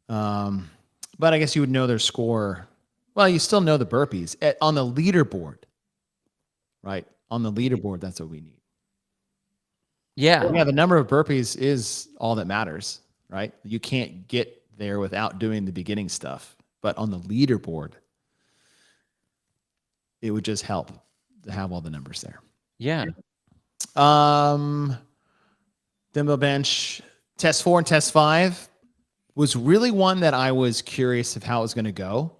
But I guess you would know their score. Well, you still know the burpees on the leaderboard, right? On the leaderboard, that's what we need. Yeah. Yeah, the number of burpees is all that matters, right? You can't get there without doing the beginning stuff. But on the leaderboard, it would just help to have all the numbers there. Yeah. Dumbbell bench, test 4 and test 5 was really one that I was curious of how it was going to go.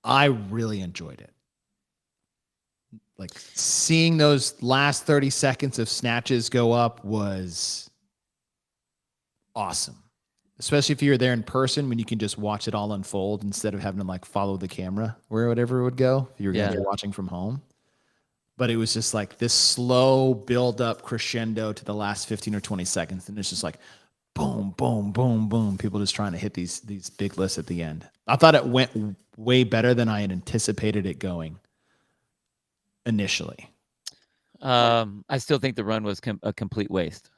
I really enjoyed it. Like, seeing those last 30 seconds of snatches go up was awesome. Especially if you're there in person, when you can just watch it all unfold instead of having to like follow the camera or whatever it would go if you were there watching from home. but it was just like this slow build up crescendo to the last 15 or 20 seconds. And it's just like boom, boom, boom, boom. People just trying to hit these big lists at the end. I thought it went way better than I had anticipated it going initially. I still think the run was a complete waste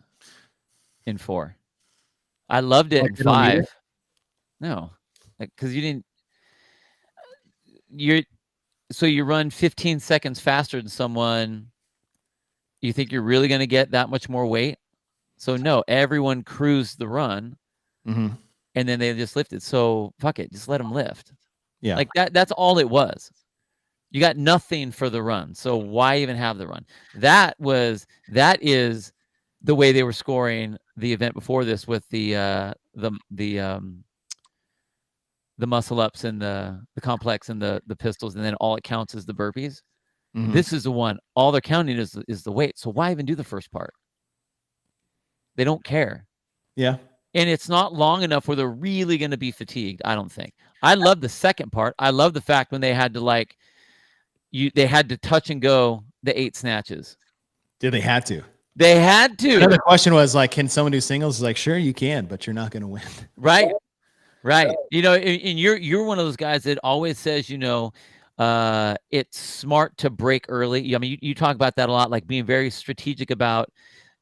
in 4. I loved it in You don't need 5. it? No, because you run 15 seconds faster than someone. You think you're really going to get that much more weight? So no, everyone cruised the run, Mm-hmm. and then they just lifted. So fuck it, just let them lift. Yeah. Like that. That's all it was. You got nothing for the run, so why even have the run? That is the way they were scoring the event before this with the muscle ups and the complex and the pistols, and then all it counts is the burpees. Mm-hmm. This is the one all they're counting is the weight. So why even do the first part? They don't care. Yeah. And it's not long enough where they're really going to be fatigued, I don't think. I love the second part. I love the fact when they had to they had to touch and go the 8 snatches. Did they had to? They had to. Another question was like, can someone do singles? It's like, sure you can, but you're not going to win. Right. You know, and you're one of those guys that always says, it's smart to break early. I mean, you talk about that a lot, like being very strategic about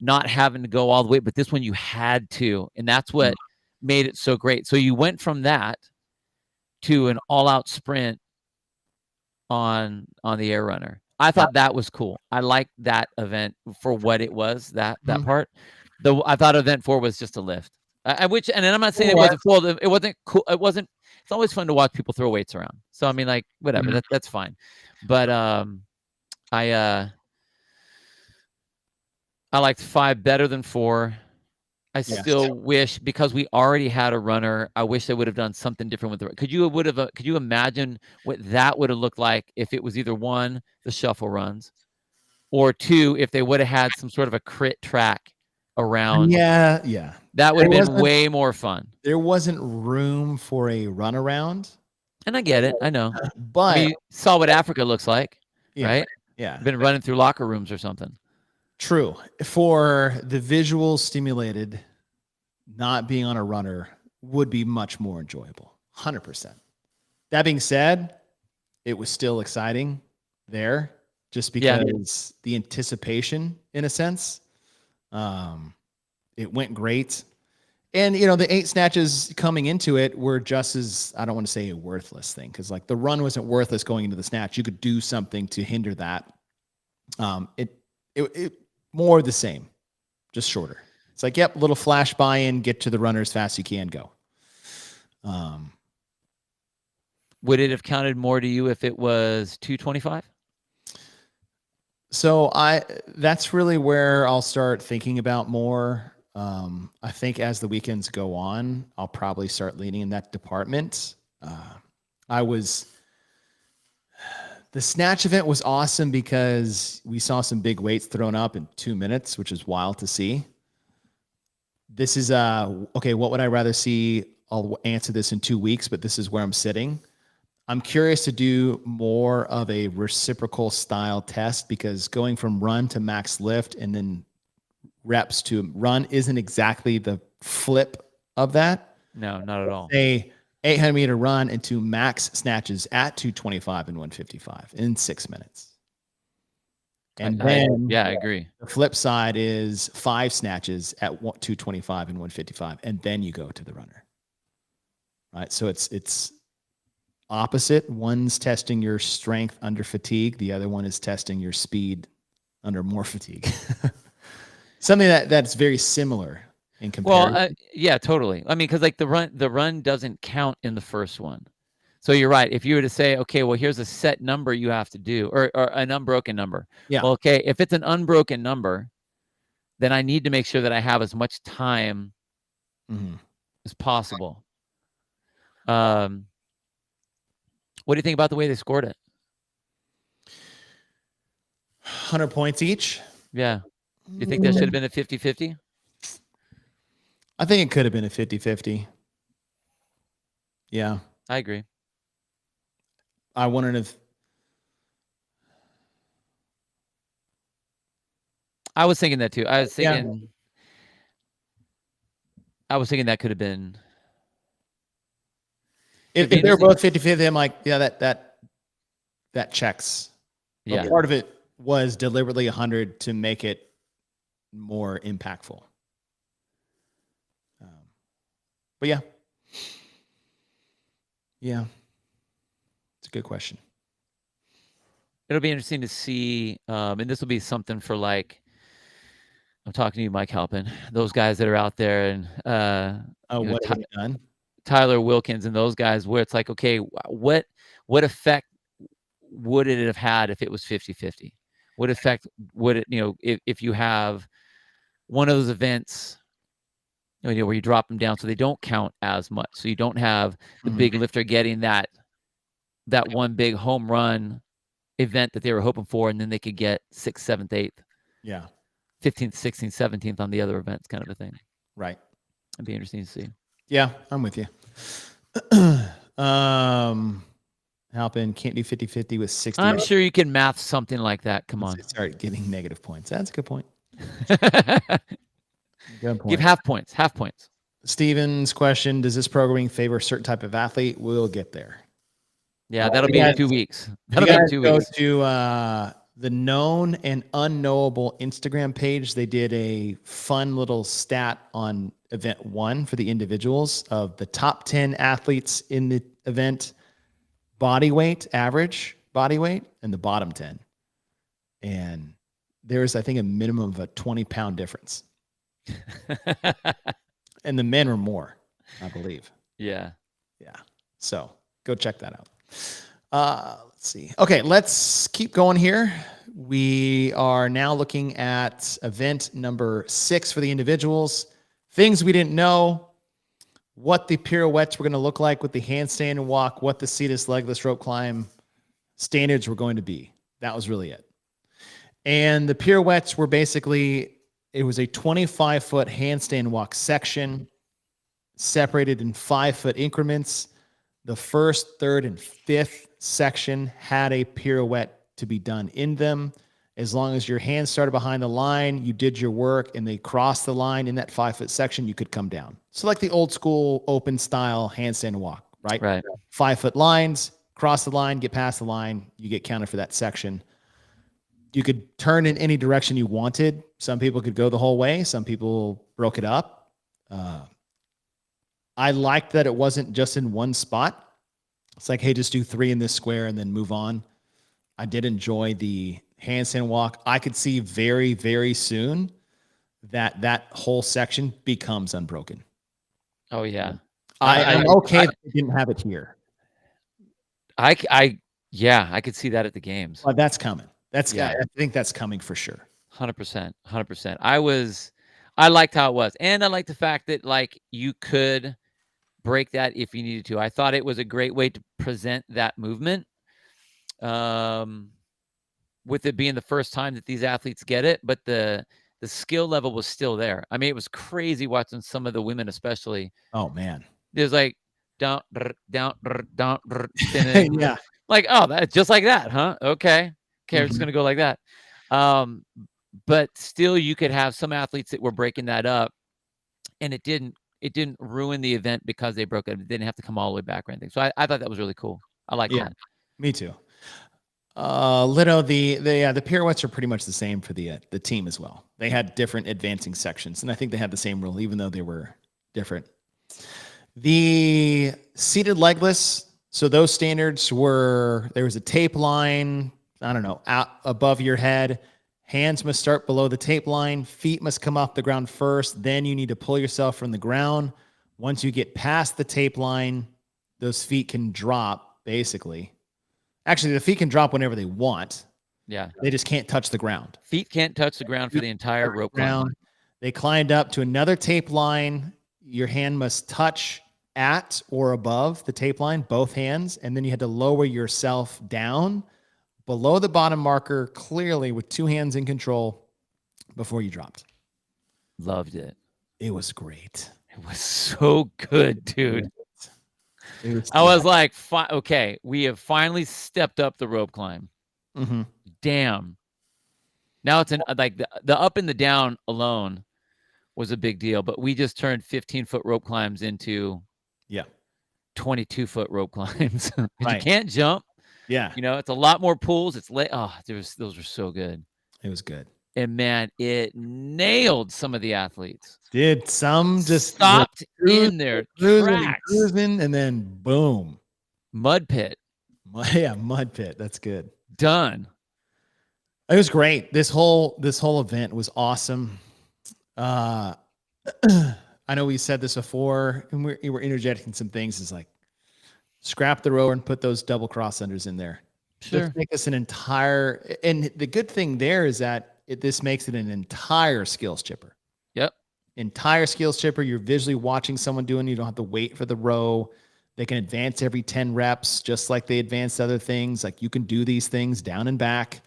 not having to go all the way, but this one you had to, and that's what made it so great. So you went from that to an all-out sprint on the air runner. I thought that was cool. I liked that event for what it was. That part. I thought event 4 was just a lift. And I'm not saying it wasn't cool. It wasn't cool. It wasn't. It's always fun to watch people throw weights around. So I mean, like whatever. That's fine. But I liked 5 better than 4. I still wish, because we already had a runner, I wish they would have done something different with the. Could you imagine what that would have looked like if it was either 1, the shuffle runs, or 2, if they would have had some sort of a crit track around? Yeah. That would have been way more fun. There wasn't room for a runaround. And I get it. I know. But you saw what Africa looks like, right? Yeah. Been running through locker rooms or something. True. For the visual stimulated, not being on a runner would be much more enjoyable. 100%. That being said, it was still exciting there just because the anticipation, in a sense, it went great. And, the 8 snatches coming into it were just as, I don't want to say a worthless thing, because like the run wasn't worthless going into the snatch. You could do something to hinder that. It more the same, just shorter. It's like, yep, little flash buy-in, get to the runner as fast as you can, go. Would it have counted more to you if it was 225? So that's really where I'll start thinking about more. I think as the weekends go on, I'll probably start leaning in that department. The snatch event was awesome because we saw some big weights thrown up in 2 minutes, which is wild to see. This is okay. What would I rather see? I'll answer this in 2 weeks, but this is where I'm sitting. I'm curious to do more of a reciprocal style test, because going from run to max lift and then reps to run isn't exactly the flip of that. No, not at all. A 800-meter run into max snatches at 225 and 155 in 6 minutes. And then I agree. The flip side is 5 snatches at 225 and 155, and then you go to the runner. Right? So it's opposite. One's testing your strength under fatigue. The other one is testing your speed under more fatigue. Something that's very similar in comparison. Well, yeah, totally. I mean, because like the run doesn't count in the first one. So you're right. If you were to say, okay, well, here's a set number you have to do, or an unbroken number. Yeah. Well, okay, if it's an unbroken number, then I need to make sure that I have as much time as possible. What do you think about the way they scored it? 100 points each. Yeah. Do you think that should have been a 50-50? I think it could have been a 50-50. Yeah. I agree. I wouldn't have. I was thinking that too. I was Yeah. thinking that could have been. If they're both 50-50, I'm like, yeah, that checks. Yeah. But part of it was deliberately 100 to make it more impactful. But yeah. Yeah. It's a good question. It'll be interesting to see, and this will be something for like, I'm talking to you, Mike Halpin, those guys that are out there, and What have they done? Tyler Wilkins and those guys, where it's like, okay, what effect would it have had if it was 50-50? What effect would it, if you have one of those events, where you drop them down so they don't count as much, so you don't have the big lifter getting that one big home run event that they were hoping for, and then they could get 6th, 7th, 8th, 15th, 16th, 17th on the other events, kind of a thing. Right. It'd be interesting to see. Yeah, I'm with you. Halpin can't do 50-50 with 60. I'm sure you can math something like that. Come on. Start getting negative points. That's a good point. Good point. Give half points. Steven's question, does this programming favor a certain type of athlete? We'll get there. Yeah, that'll be in 2 weeks. That'll be in 2 weeks. Go to the known and unknowable Instagram page. They did a fun little stat on event 1 for the individuals of the top 10 athletes in the event, body weight, average body weight, and the bottom 10. And there's, I think, a minimum of a 20-pound difference. And the men were more, I believe. Yeah. So go check that out. Let's see. Okay, let's keep going here. We are now looking at event number 6 for the individuals. Things we didn't know, what the pirouettes were going to look like with the handstand and walk, what the seatless legless rope climb standards were going to be. That was really it. And the pirouettes were basically, it was a 25-foot handstand walk section separated in 5-foot increments. The first, third, and fifth section had a pirouette to be done in them. As long as your hands started behind the line, you did your work, and they crossed the line in that 5-foot section, you could come down. So like the old school open style handstand walk, right? Right. 5-foot lines, cross the line, get past the line, you get counted for that section. You could turn in any direction you wanted. Some people could go the whole way. Some people broke it up. I liked that it wasn't just in one spot. It's like, hey, just do 3 in this square and then move on. I did enjoy the handstand walk. I could see very, very soon that whole section becomes unbroken. Oh, yeah. I'm okay that they didn't have it here. I could see that at the games. But that's coming. I think that's coming for sure. 100%. I liked how it was. And I liked the fact that like you could break that if you needed to. I thought it was a great way to present that movement. With it being the first time that these athletes get it, but the skill level was still there. I mean, it was crazy watching some of the women, especially. Oh man. There's like down, spinning. Yeah. Like, oh, that's just like that, huh? Okay, we're just gonna go like that. But still, you could have some athletes that were breaking that up, and it didn't ruin the event because they broke it. It didn't have to come all the way back or anything. So I thought that was really cool. I like that. Me too. Lito, the pirouettes are pretty much the same for the team as well. They had different advancing sections, and I think they had the same rule, even though they were different. The seated legless, so those standards were, there was a tape line, I don't know, out above your head. Hands must start below the tape line. Feet must come off the ground first. Then you need to pull yourself from the ground. Once you get past the tape line, those feet can drop, basically. Actually, the feet can drop whenever they want. Yeah. They just can't touch the ground. Feet can't touch the ground for the entire rope climb. They climbed up to another tape line. Your hand must touch at or above the tape line, both hands, and then you had to lower yourself down below the bottom marker clearly with 2 hands in control before you dropped. Loved it. It was great. It was so good, dude. I was like, okay, we have finally stepped up the rope climb. Mm-hmm. Damn. Now it's like the up and the down alone was a big deal, but we just turned 15-foot rope climbs into 22-foot rope climbs. You can't jump. Yeah. It's a lot more pools. It's those were so good. It was good. And man, it nailed some of the athletes. Did some just stopped in their tracks, cruising, and then boom, mud pit. Yeah, mud pit. That's good. Done. It was great. This whole event was awesome. I know we said this before, and we were interjecting some things. It's like scrap the rower and put those double cross unders in there. Sure. Just make us an entire. And the good thing there is that this makes it an entire skills chipper. Yep. Entire skills chipper. You're visually watching someone doing. You don't have to wait for the row. They can advance every 10 reps, just like they advanced other things. Like you can do these things down and back.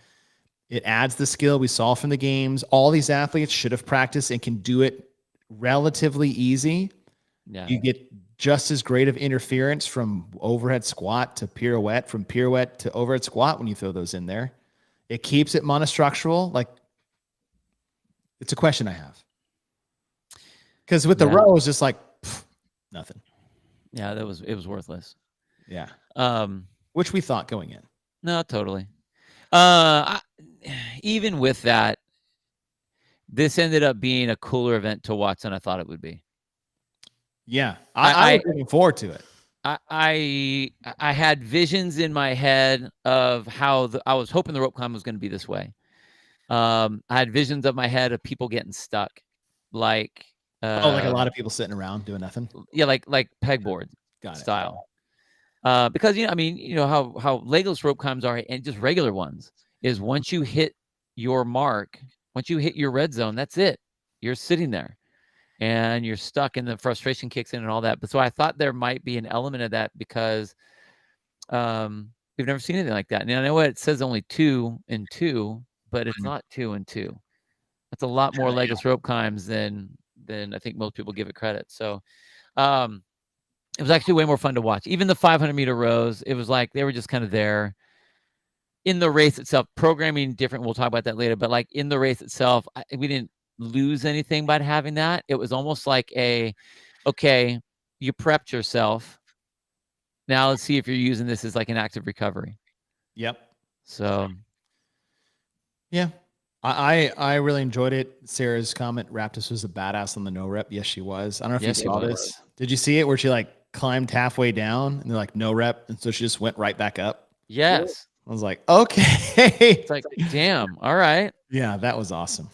It adds the skill we saw from the games. All these athletes should have practiced and can do it relatively easy. Yeah. You get just as great of interference from overhead squat to pirouette, from pirouette to overhead squat when you throw those in there. It keeps it monostructural. Like, it's a question I have. Because with the row, it's just like nothing. Yeah, it was worthless. Yeah. Which we thought going in. No, totally. Even with that, this ended up being a cooler event to watch than I thought it would be. Yeah, I was looking forward to it. I had visions in my head of how I was hoping the rope climb was going to be this way. I had visions of my head of people getting stuck, like like a lot of people sitting around doing nothing. Yeah, like pegboard style. Because how legless rope climbs are, and just regular ones, is once you hit your mark, once you hit your red zone, that's it. You're sitting there and you're stuck, and the frustration kicks in and all that. But so I thought there might be an element of that because we've never seen anything like that. And I know it says only 2 and 2, but it's not 2 and 2. That's a lot more legless rope climbs than I think most people give it credit. So it was actually way more fun to watch. Even the 500-meter rows, it was like they were just kind of there. In the race itself, programming different. We'll talk about that later. But like in the race itself, we didn't lose anything by having that. It was almost like okay, you prepped yourself. Now let's see if you're using this as like an active recovery. Yep. So, yeah, I really enjoyed it. Sarah's comment: Raptus was a badass on the no rep. Yes, she was. I don't know if you saw this. Did you see it where she like climbed halfway down and they're like no rep, and so she just went right back up? Yes. I was like, okay. It's like, damn. All right. Yeah, that was awesome.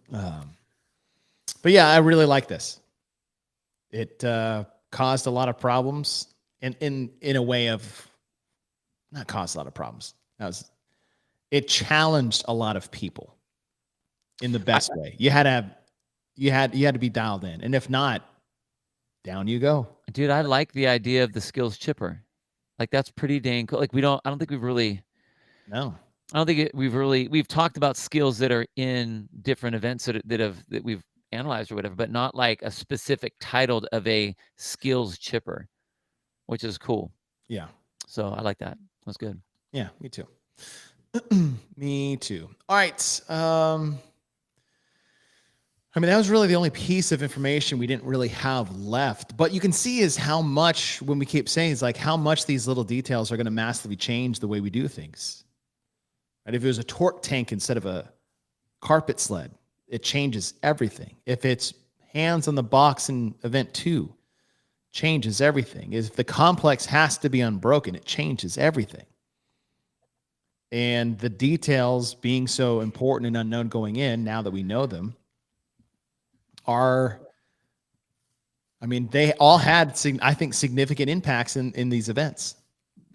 But yeah, I really like this. It caused a lot of problems in a way of not caused a lot of problems. It challenged a lot of people in the best way. You had to be dialed in, and if not, down you go. Dude, I like the idea of the skills chipper. Like that's pretty dang cool. Like I don't think we've really. No, I don't think we've talked about skills that are in different events that we've analyzed or whatever, but not like a specific title of a skills chipper, which is cool. Yeah. So I like that. That's good. Yeah, me too. Me too. All right. I mean, that was really the only piece of information we didn't really have left. But you can see is how much, when we keep saying, it's like how much these little details are going to massively change the way we do things. Right? If it was a torque tank instead of a carpet sled, it changes everything. If it's hands on the box in event 2, changes everything. If the complex has to be unbroken, it changes everything. And the details being so important and unknown going in, now that we know them, they all had, I think, significant impacts in these events.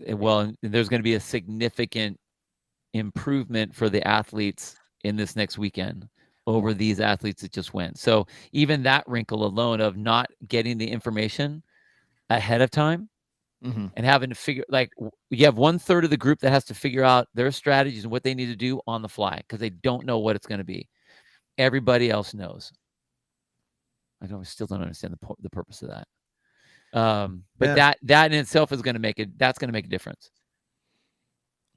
Well, there's going to be a significant improvement for the athletes in this next weekend over these athletes that just went. So even that wrinkle alone of not getting the information ahead of time and having to figure, like, you have 1/3 of the group that has to figure out their strategies and what they need to do on the fly because they don't know what it's going to be. Everybody else knows. I still don't understand the purpose of that. But that in itself is going to make it. That's going to make a difference.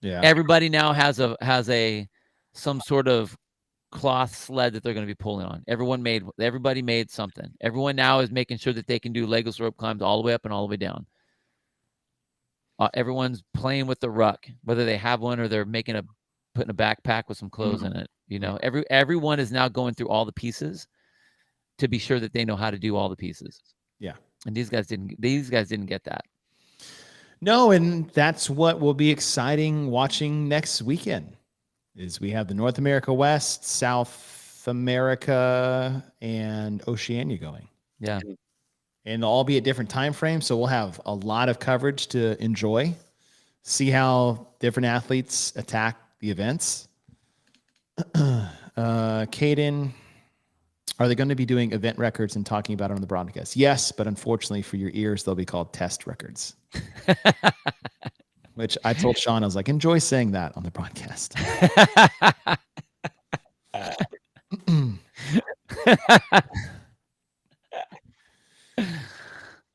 Yeah. Everybody now has some sort of cloth sled that they're going to be pulling on. Everybody made something. Everyone now is making sure that they can do legless rope climbs all the way up and all the way down. Everyone's playing with the ruck, whether they have one or they're putting a backpack with some clothes in it. You know, everyone is now going through all the pieces to be sure that they know how to do all the pieces. Yeah. And these guys didn't get that. No, and that's what will be exciting watching next weekend. Is we have the North America West, South America, and Oceania going. Yeah. And they'll all be at different time frames, so we'll have a lot of coverage to enjoy. See how different athletes attack the events. Caden, are they going to be doing event records and talking about it on the broadcast? Yes, but unfortunately for your ears, they'll be called test records. Which I told Sean, I was like, enjoy saying that on the broadcast.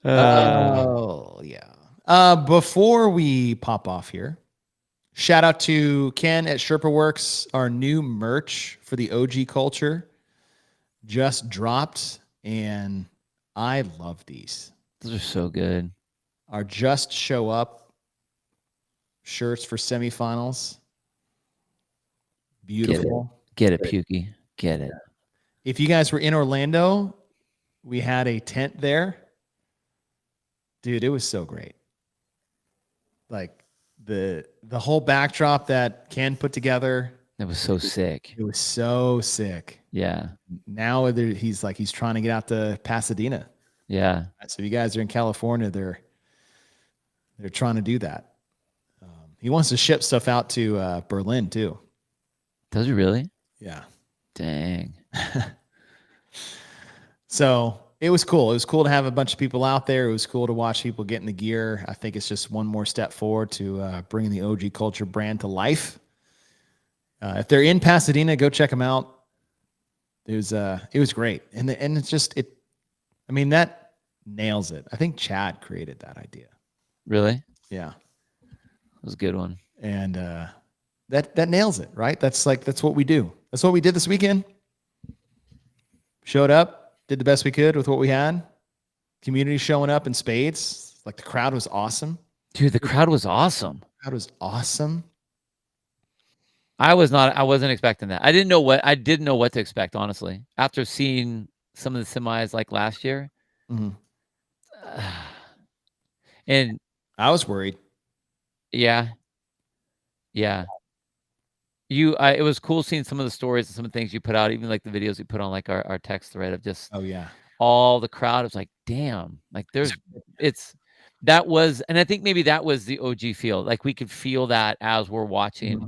Oh, yeah. Before we pop off here, shout out to Ken at Sherpa Works. Our new merch for the OG culture just dropped, and I love these. Those are so good. Our Just Show Up shirts for semifinals. Beautiful. Get it, Pukey. Get it. If you guys were in Orlando, we had a tent there. Dude, it was so great. Like the whole backdrop that Ken put together. It was so sick. It was so sick. Yeah. Now he's trying to get out to Pasadena. Yeah. So if you guys are in California, they're trying to do that. He wants to ship stuff out to Berlin too. Does he really? Yeah. Dang. So it was cool. It was cool to have a bunch of people out there. It was cool to watch people get in the gear. I think it's just one more step forward to bringing the OG Culture brand to life. If they're in Pasadena, go check them out. It was great, and it's just it. I mean, that nails it. I think Chad created that idea. Really? Yeah, it was a good one. And that nails it, right? That's what we do. That's what we did this weekend. Showed up, did the best we could with what we had. Community showing up in spades. Like the crowd was awesome. Dude, the crowd was awesome. The crowd was awesome. I wasn't expecting that. I didn't know what to expect, honestly. After seeing some of the semis like last year. Mm-hmm. And I was worried. Yeah. Yeah. It was cool seeing some of the stories and some of the things you put out, even like the videos you put on like our text thread of just all the crowd. It was like, damn, like and I think maybe that was the OG feel. Like we could feel that as we're watching. Mm-hmm.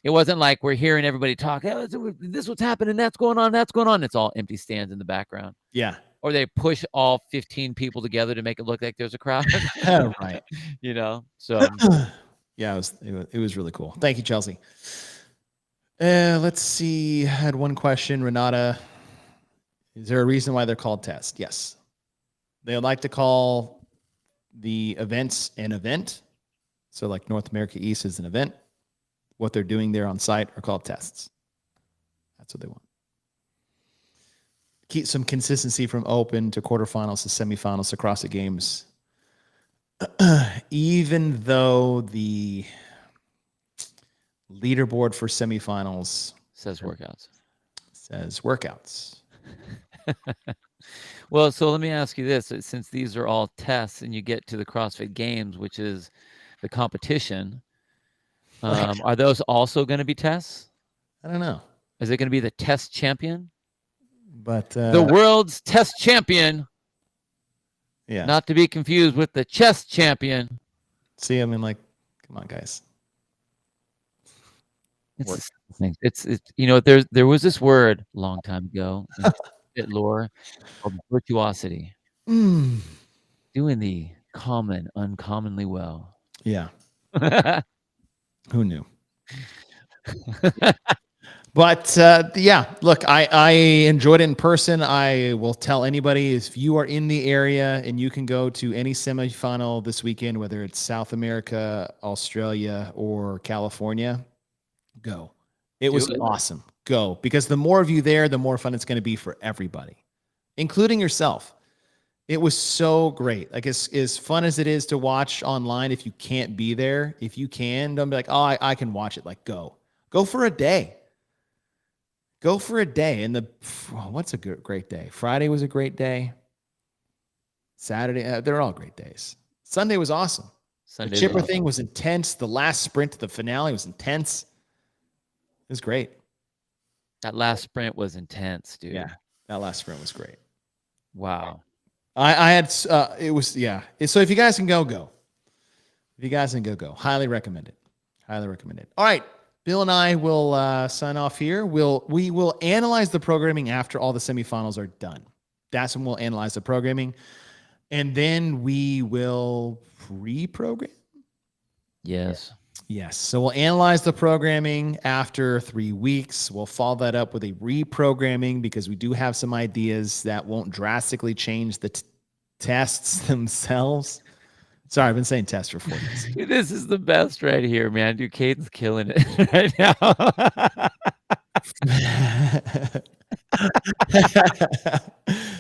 It wasn't like we're hearing everybody talk, oh, this what's happening, that's going on. It's all empty stands in the background. Yeah. Or they push all 15 people together to make it look like there's a crowd. Right. You know, so. Yeah, it was really cool. Thank you, Chelsea. Let's see. I had one question. Renata, is there a reason why they're called tests? Yes. They would like to call the events an event. So like North America East is an event. What they're doing there on site are called tests. That's what they want. Keep some consistency from open to quarterfinals to semifinals across the games. Even though the leaderboard for semifinals says workouts. Well, so let me ask you this. Since these are all tests and you get to the CrossFit Games, which is the competition, are those also going to be tests? I don't know. Is it going to be the test champion? But the world's test champion. Yeah. Not to be confused with the chess champion. See, I mean, like, come on, guys. It's you know, there was this word a long time ago in lore called virtuosity. Doing the common uncommonly well. Yeah. Who knew? But yeah, look, I enjoyed it in person. I will tell anybody, if you are in the area and you can go to any semifinal this weekend, whether it's South America, Australia, or California, go. It was awesome. go, because the more of you there, the more fun it's going to be for everybody, including yourself. It was so great. Like, as fun as it is to watch online, if you can't be there, if you can, don't be like, oh, I can watch it. Like, go for a day. Go for a day. And what's a great day? Friday was a great day. Saturday, they're all great days. Sunday was awesome. The chipper thing was intense. The last sprint to the finale was intense. It was great. That last sprint was intense, dude. Yeah, that last sprint was great. Wow. I had, it was, yeah. So if you guys can go. If you guys can go. Highly recommend it. Highly recommend it. All right. Bill and I will sign off here. We will analyze the programming after all the semifinals are done. That's when we'll analyze the programming. And then we will reprogram. Yes. Yes. So we'll analyze the programming after 3 weeks. We'll follow that up with a reprogramming, because we do have some ideas that won't drastically change the tests themselves. Sorry, I've been saying test for 4 days. Dude, this is the best right here, man. Dude, Caden's killing it right now.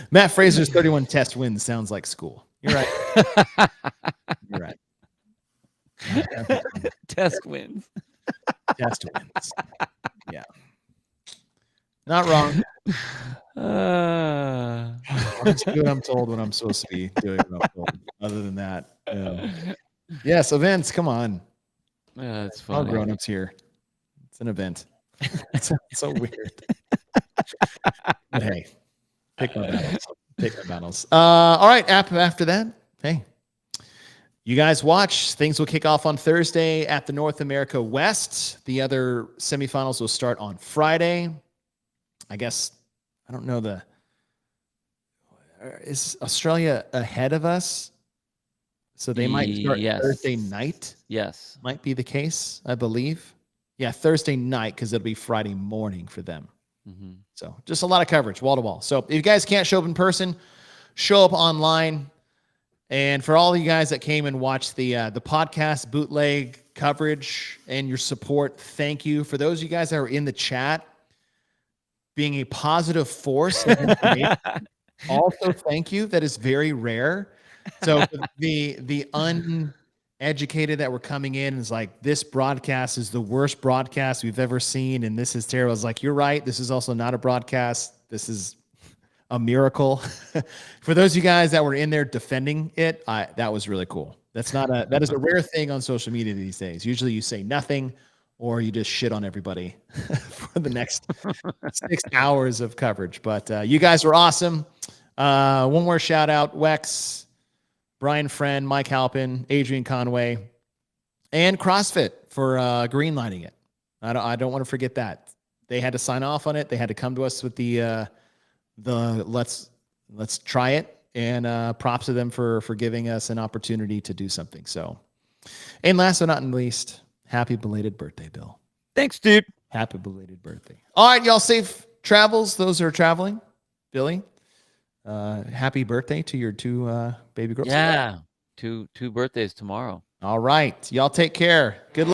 Matt Fraser's 31 test wins sounds like school. You're right. You're right. Test wins. Test wins. Yeah. Not wrong. I'm just doing what I'm told when I'm supposed to be doing what I'm told. Other than that. Yeah, so Vince, come on. That's All funny. grown-ups here. It's an event. It's so weird. But hey, pick my battles. Pick my battles. All right, after that, hey, you guys watch. Things will kick off on Thursday at the North America West. The other semifinals will start on Friday. I guess, I don't know, is Australia ahead of us? So they might start Thursday night. Yes. Might be the case, I believe. Yeah, Thursday night, because it'll be Friday morning for them. Mm-hmm. So just a lot of coverage, wall to wall. So if you guys can't show up in person, show up online. And for all of you guys that came and watched the podcast bootleg coverage and your support, thank you. For those of you guys that are in the chat, being a positive force of information, also thank you. That is very rare. So the uneducated that were coming in is like, this broadcast is the worst broadcast we've ever seen, and this is terrible. It's like, you're right. This is also not a broadcast. This is a miracle. For those of you guys that were in there defending it, that was really cool. That is a rare thing on social media these days. Usually you say nothing, or you just shit on everybody for the next 6 hours of coverage. But you guys were awesome. One more shout out: Wex, Brian Friend, Mike Halpin, Adrian Conway, and CrossFit for greenlighting it. I don't want to forget that. They had to sign off on it. They had to come to us with the let's try it, and props to them for giving us an opportunity to do something. So, and last but not least, happy belated birthday, Bill. Thanks, dude. Happy belated birthday. All right, y'all, safe travels. Those who are traveling. Billy, happy birthday to your 2 baby girls. Yeah. Two birthdays tomorrow. All right. Y'all take care. Good luck.